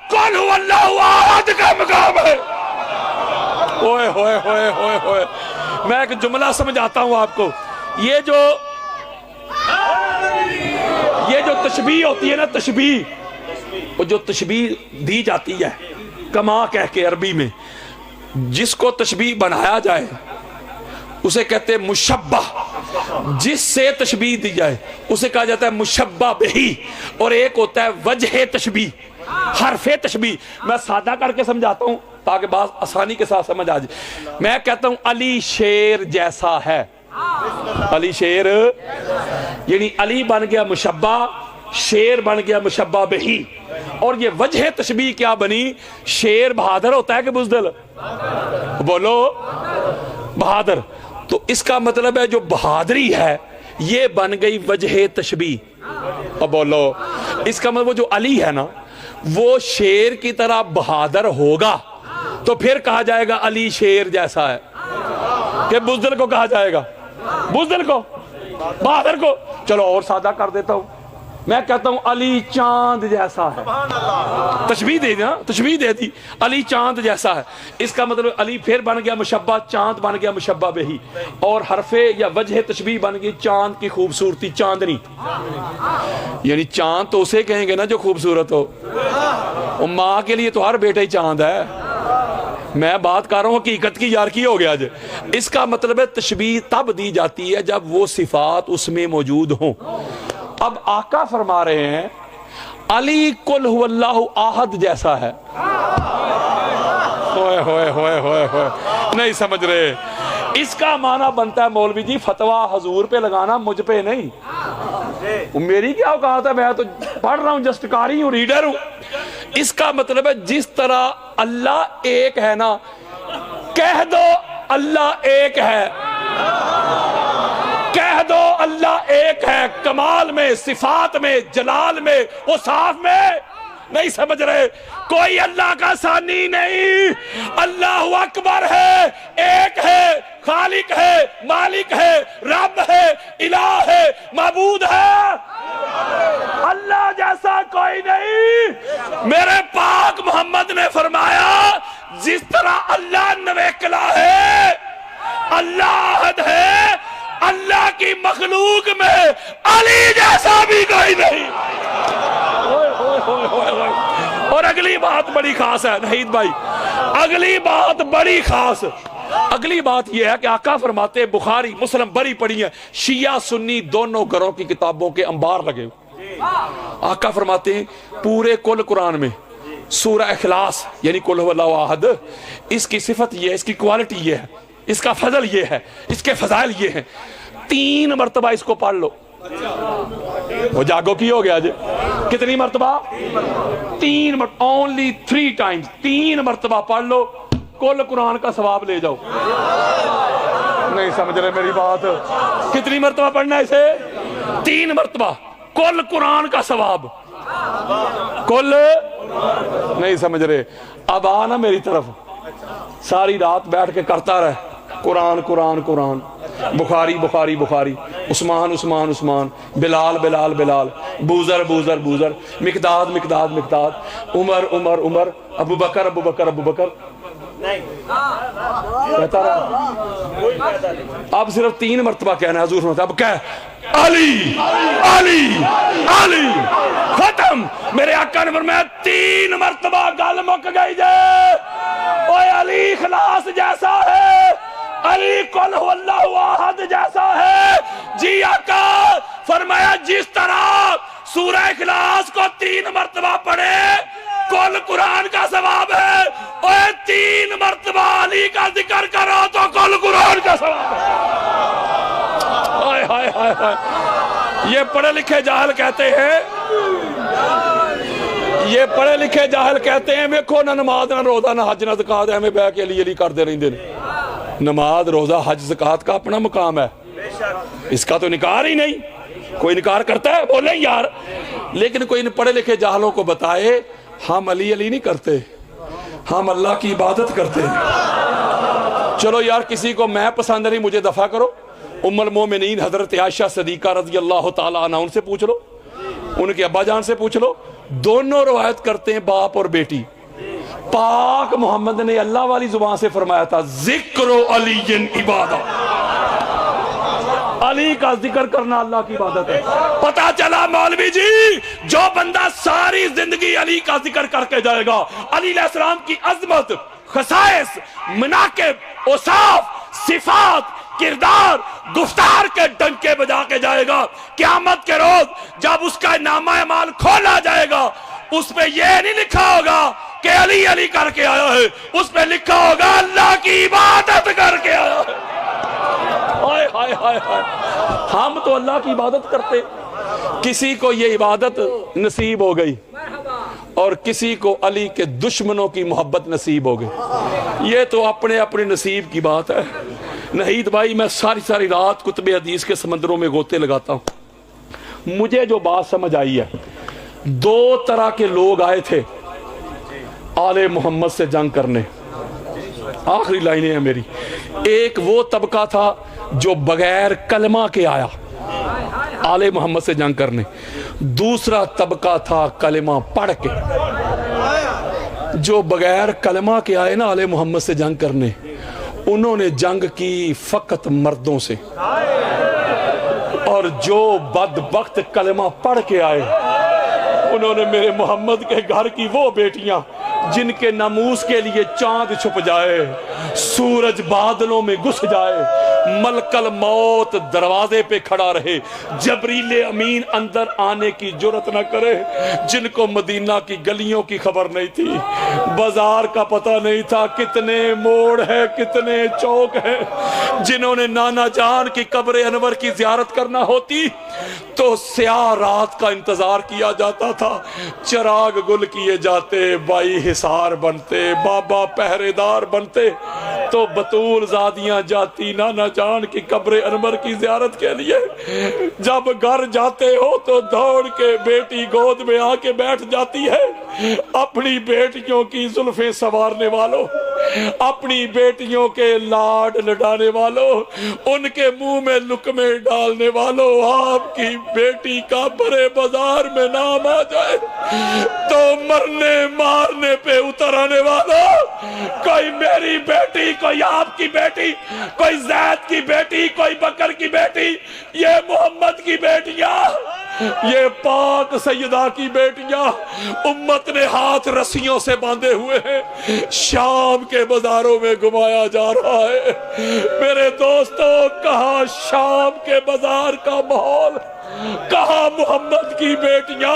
قل هو اللہ احد کا مقام ہے۔ اوئے ہوئے ہوئے ہوئے ہوئے، میں ایک جملہ سمجھاتا ہوں آپ کو۔ یہ جو تشبیہ ہوتی ہے نا، تشبیہ، وہ جو تشبیہ دی جاتی ہے کما کہہ کے عربی میں، جس کو تشبیہ بنایا جائے اسے کہتے ہیں مشبہ، جس سے تشبیہ دی جائے اسے کہا جاتا ہے مشبہ بہی، اور ایک ہوتا ہے وجہ تشبیہ، حرف تشبیہ۔ میں سادہ کر کے سمجھاتا ہوں تاکہ بات آسانی کے ساتھ سمجھ آ جائے۔ میں کہتا ہوں علی شیر جیسا ہے، علی شیر، یعنی علی بن گیا مشبہ، شیر بن گیا مشبہ بہی۔ اور یہ وجہ تشبیہ کیا بنی؟ شیر بہادر ہوتا ہے کہ بزدل؟ بولو بہادر۔ تو اس کا مطلب ہے جو بہادری ہے یہ بن گئی وجہ تشبیہ۔ اب بولو، اس کا مطلب جو علی ہے نا وہ شیر کی طرح بہادر ہوگا تو پھر کہا جائے گا علی شیر جیسا ہے، کہ بزدل کو کہا جائے گا، بزدل کو، بہادر کو۔ چلو اور سادہ کر دیتا ہوں، میں کہتا ہوں علی چاند جیسا ہے، تشبیہ دے دیا، تشبیہ دے دی، علی چاند جیسا ہے۔ اس کا مطلب علی پھر بن گیا مشبہ، چاند بن گیا مشبہ بہی، اور حرف یا وجہ تشبیہ بن گئی چاند کی خوبصورتی، چاندنی، یعنی چاند تو اسے کہیں گے نا جو خوبصورت ہو۔ ماں کے لیے تو ہر بیٹا ہی چاند ہے، میں بات کر رہا ہوں حقیقت کی یار کی ہو گیا جی. اس کا مطلب ہے تشبیہ تب دی جاتی ہے جب وہ صفات اس میں موجود ہوں. اب آقا فرما رہے ہیں علی قل هو اللہ احد جیسا ہے. ہوئے ہوئے ہوئے ہوئے ہوئے نہیں سمجھ رہے. اس کا معنی بنتا ہے مولوی جی فتویٰ حضور پہ لگانا مجھ پہ نہیں. میری کیا اوقات ہے, میں تو پڑھ رہا ہوں, جسٹ قاری ہوں, ریڈر ہوں. اس کا مطلب ہے جس طرح اللہ ایک ہے نا, کہہ دو اللہ ایک ہے, کہہ دو اللہ ایک ہے, کمال میں, صفات میں, جلال میں, اوصاف میں. نہیں سمجھ رہے, کوئی اللہ کا ثانی نہیں. اللہ اکبر ہے, ایک ہے, خالق ہے, مالک ہے, رب ہے, الہ ہے, معبود ہے. اللہ جیسا کوئی نہیں. میرے پاک محمد نے فرمایا جس طرح اللہ نویکلا ہے, اللہ احد ہے, اللہ کی مخلوق میں علی جیسا بھی کوئی نہیں. اور اگلی بات بڑی خاص ہے نحید بھائی, اگلی بات بڑی خاص. اگلی بات یہ ہے کہ آقا فرماتے ہیں, بخاری مسلم بڑی پڑھی ہیں, شیعہ سنی دونوں گھروں کی کتابوں کے انبار لگے. آقا فرماتے ہیں پورے کل قرآن میں سورہ اخلاص یعنی قل هو اللہ احد, اس کی صفت یہ ہے, اس کی کوالٹی یہ ہے, اس کا فضل یہ ہے, اس کے فضائل یہ ہیں. 3 مرتبہ اس کو پڑھ لو. وہ جاگو کی ہو گیا جی. کتنی مرتبہ؟ 3 مرتبہ, اونلی 3 ٹائمز. 3 مرتبہ پڑھ لو, کل قرآن کا ثواب لے جاؤ. نہیں سمجھ رہے میری بات. کتنی مرتبہ پڑھنا ہے اسے؟ 3 مرتبہ, کل قرآن کا ثواب. کل نہیں سمجھ رہے. اب آنا میری طرف, ساری رات بیٹھ کے کرتا رہے قرآن قرآن قرآن, بخاری بخاری بخاری, عثمان عثمان عثمان, بلال بلال بلال, بوذر بوذر بوذر, مقداد مقداد مقداد, عمر عمر عمر, ابو بکر ابو بکر ابو بکر. کہتا رہا. اب صرف 3 مرتبہ کہنا ہے. حضور فرماتے اب کہہ علی علی علی, ختم. میرے آقا نے فرمایا 3 مرتبہ گل مک گئی جے. اوے علی اخلاص جیسا ہے, علی قل هو اللہ احد جیسا ہے. جی آقا فرمایا جس طرح سورہ اخلاص کو 3 مرتبہ پڑھے کل قرآن کا ثواب ہے, اوے 3 مرتبہ علی کا ذکر کرو تو کل قرآن کا ثواب ہے. ہائے ہائے ہائے ہائے. یہ پڑھے لکھے جاہل کہتے ہیں, یہ پڑھے لکھے جاہل کہتے ہیں ویکھو نہ نماز نہ روزہ نہ حج نہ زکات, ہمیں بہ کے علی علی کرتے رہندے نے. نماز روزہ حج زکات کا اپنا مقام ہے, اس کا تو انکار ہی نہیں. کوئی انکار کرتا ہے بولے یار, لیکن کوئی ان پڑھے لکھے جاہلوں کو بتائے ہم علی علی نہیں کرتے, ہم اللہ کی عبادت کرتے ہیں. چلو یار کسی کو میں پسند نہیں, مجھے دفع کرو. ام المومنین حضرت عائشہ صدیقہ رضی اللہ تعالیٰ عنہ, ان سے پوچھ لو, ان کے ابا جان سے پوچھ لو, دونوں روایت کرتے ہیں باپ اور بیٹی. پاک محمد نے اللہ والی زبان سے فرمایا تھا ذکر علی عبادت, علی کا ذکر کرنا اللہ کی عبادت ہے. پتا چلا مولوی جی جو بندہ ساری زندگی علی کا ذکر کر کے جائے گا, علی علیہ السلام کی عظمت, خصائص, مناقب, اوصاف, صفات, کردار, گفتار کے ڈنکے بجا کے جائے گا, قیامت کے روز جب اس کا نامہ اعمال کھولا جائے گا اس پہ یہ نہیں لکھا ہوگا کہ علی علی کر کے آیا ہے, اس پہ لکھا ہوگا اللہ کی عبادت کر کے آیا ہے. ہائے ہائے ہائے ہائے. ہم تو اللہ کی عبادت کرتے, کسی کو یہ عبادت نصیب ہو گئی اور کسی کو علی کے دشمنوں کی محبت نصیب ہو گئی. یہ تو اپنے اپنے نصیب کی بات ہے. نحید بھائی میں ساری رات کتب حدیث کے سمندروں میں گوتے لگاتا ہوں. مجھے جو بات سمجھ آئی ہے, 2 طرح کے لوگ آئے تھے آل محمد سے جنگ کرنے. آخری لائنیں ہیں میری. ایک وہ طبقہ تھا جو بغیر کلمہ کے آیا آل محمد سے جنگ کرنے. دوسرا طبقہ تھا کلمہ پڑھ کے. جو بغیر کلمہ کے آئے نا آل محمد سے جنگ کرنے, انہوں نے جنگ کی فقط مردوں سے, اور جو بدبخت کلمہ پڑھ کے آئے انہوں نے میرے محمد کے گھر کی وہ بیٹیاں جن کے ناموس کے لیے چاند چھپ جائے، سورج بادلوں میں گھس جائے، ملک الموت دروازے پہ کھڑا رہے، جبریل امین اندر آنے کی جرت نہ کرے، جن کو مدینہ کی گلیوں کی خبر نہیں تھی، بازار کا پتہ نہیں تھا کتنے موڑ ہے کتنے چوک ہے، جنہوں نے نانا جان کی قبر انور کی زیارت کرنا ہوتی تو سیاہ رات کا انتظار کیا جاتا تھا، چراغ گل کیے جاتے، بائی حصار بنتے، بابا پہرے دار بنتے، تو بطول زادیاں جاتی نانا جان کی قبر انور کی زیارت کے لیے۔ جب گھر جاتے ہو تو دوڑ کے بیٹی گود میں آ کے بیٹھ جاتی ہے، اپنی بیٹیوں کی زلفیں سنوارنے والوں، اپنی بیٹیوں کے لاڈ لڈانے والوں، ان کے منہ میں لقمے ڈالنے والوں، آپ کی بیٹی کا بڑے بازار میں نام آ جائے تو مرنے مارنے پہ اتر آنے والوں، کوئی میری بیٹی، کوئی آپ کی بیٹی، کوئی زید کی بیٹی، کوئی بکر کی بیٹی، یہ محمد کی بیٹیاں، یہ پاک سیدہ کی بیٹیاں، امت نے ہاتھ رسیوں سے باندھے ہوئے ہیں، شام کے بازاروں میں گھمایا جا رہا ہے۔ میرے دوستو، کہاں شام کے بازار کا ماحول، کہاں محمد کی بیٹیاں،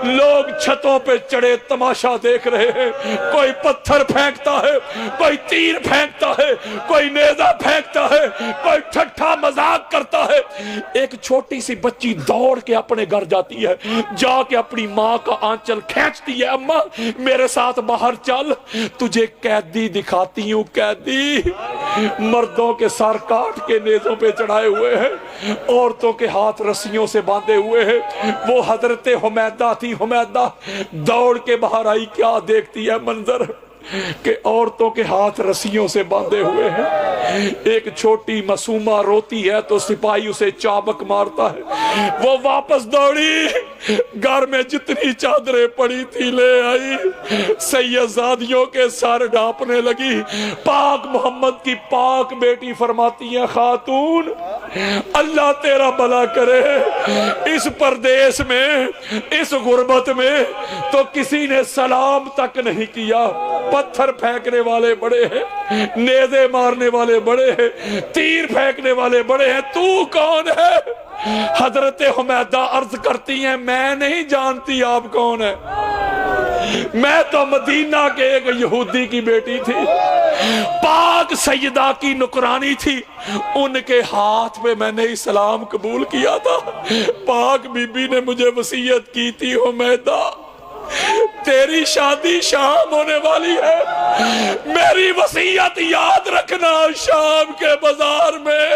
لوگ چھتوں پہ چڑھے تماشا دیکھ رہے ہیں، کوئی پتھر پھینکتا ہے، کوئی تیر پھینکتا ہے، کوئی نیزہ پھینکتا ہے، کوئی ٹھٹھا مذاق کرتا ہے۔ ایک چھوٹی سی بچی دوڑ کے اپنے گھر جاتی ہے، جا کے اپنی ماں کا آنچل کھینچتی ہے، اماں میرے ساتھ باہر چل، تجھے قیدی دکھاتی ہوں، قیدی مردوں کے سر کاٹ کے نیزوں پہ چڑھائے ہوئے ہیں، عورتوں کے ہاتھ رسیوں سے باندھے ہوئے ہیں۔ وہ حضرت حمیدہ تھی، حمیدہ دوڑ کے باہر آئی، کیا دیکھتی ہے منظر کہ عورتوں کے ہاتھ رسیوں سے باندھے ہوئے ہیں، ایک چھوٹی معصومہ روتی ہے تو سپاہی اسے چابک مارتا ہے، وہ واپس دوڑی، گھر میں جتنی چادریں پڑی تھی لے آئی، سیدزادیوں کے سر ڈھانپنے لگی۔ پاک محمد کی پاک بیٹی فرماتی ہے، خاتون اللہ تیرا بھلا کرے، اس پردیس میں، اس غربت میں تو کسی نے سلام تک نہیں کیا، پتھر پھینکنے والے بڑے ہیں، نیزے مارنے والے بڑے ہیں، تیر پھینکنے والے بڑے ہیں، تو کون ہے؟ حضرت حمیدہ عرض کرتی ہیں، میں نہیں جانتی آپ کون ہے، میں تو مدینہ کے ایک یہودی کی بیٹی تھی، پاک سیدہ کی نکرانی تھی، ان کے ہاتھ میں میں نے اسلام قبول کیا تھا۔ پاک بی بی نے مجھے وصیت کی تھی، حمیدہ تیری شادی شام ہونے والی ہے، میری وصیت یاد رکھنا، شام کے بازار میں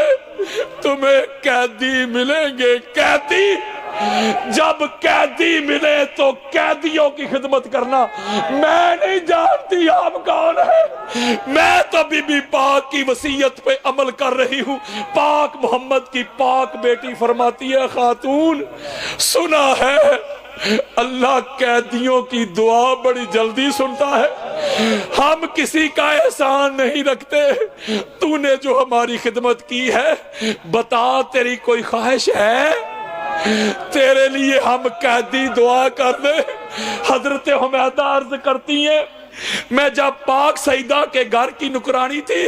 تمہیں قیدی ملیں گے، قیدی، جب قیدی ملے تو قیدیوں کی خدمت کرنا۔ میں نہیں جانتی آپ کون ہے، میں تو بی بی پاک کی وصیت پہ عمل کر رہی ہوں۔ پاک محمد کی پاک بیٹی فرماتی ہے، خاتون سنا ہے اللہ قیدیوں کی دعا بڑی جلدی سنتا ہے، ہم کسی کا احسان نہیں رکھتے، تو نے جو ہماری خدمت کی ہے بتا تیری کوئی خواہش ہے، تیرے لیے ہم قیدی دعا کر دیں۔ حضرت حمیدہ عرض کرتی ہیں، میں جب پاک سیدہ کے گھر کی نکرانی تھی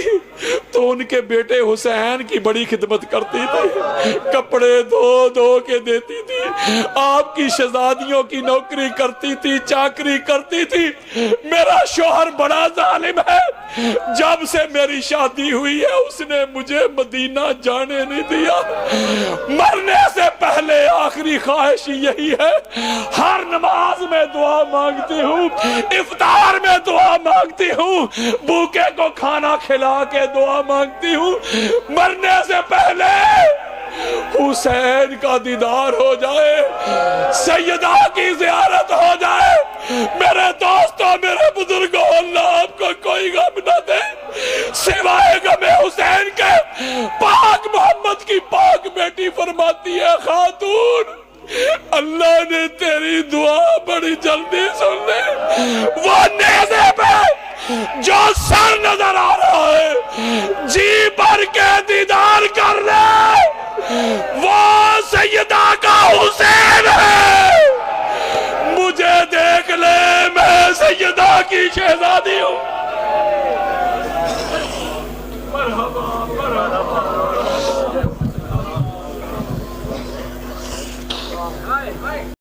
تو ان کے بیٹے حسین کی بڑی خدمت کرتی تھی، کپڑے دھو دھو کے دیتی تھی، آپ کی شہزادیوں کی نوکری کرتی تھی، چاکری کرتی تھی۔ میرا شوہر بڑا ظالم ہے، جب سے میری شادی ہوئی ہے اس نے مجھے مدینہ جانے نہیں دیا، مرنے سے پہلے آخری خواہش یہی ہے، ہر نماز میں دعا مانگتی ہوں، افطار میں دعا مانگتی ہوں، بھوکے کو کھانا کھلا کے دعا مانگتی ہوں، مرنے سے پہلے حسین کا دیدار ہو جائے، سیدہ کی زیارت ہو جائے۔ میرے دوستوں، میرے بزرگوں، اللہ آپ کو کوئی غم نہ دے سوائے غم حسین کے۔ پاک محمد کی پاک بیٹی فرماتی ہے، خاتون اللہ نے تیری دعا بڑی جلدی سن لی، وہ نیزے پہ جو سر نظر آ رہا ہے جی بھر کے دیدار کر لے، وہ سیدہ کا حسین ہے، مجھے دیکھ لے میں سیدہ اللہ کی شہزادی ہوں. مرحبا مرحبا.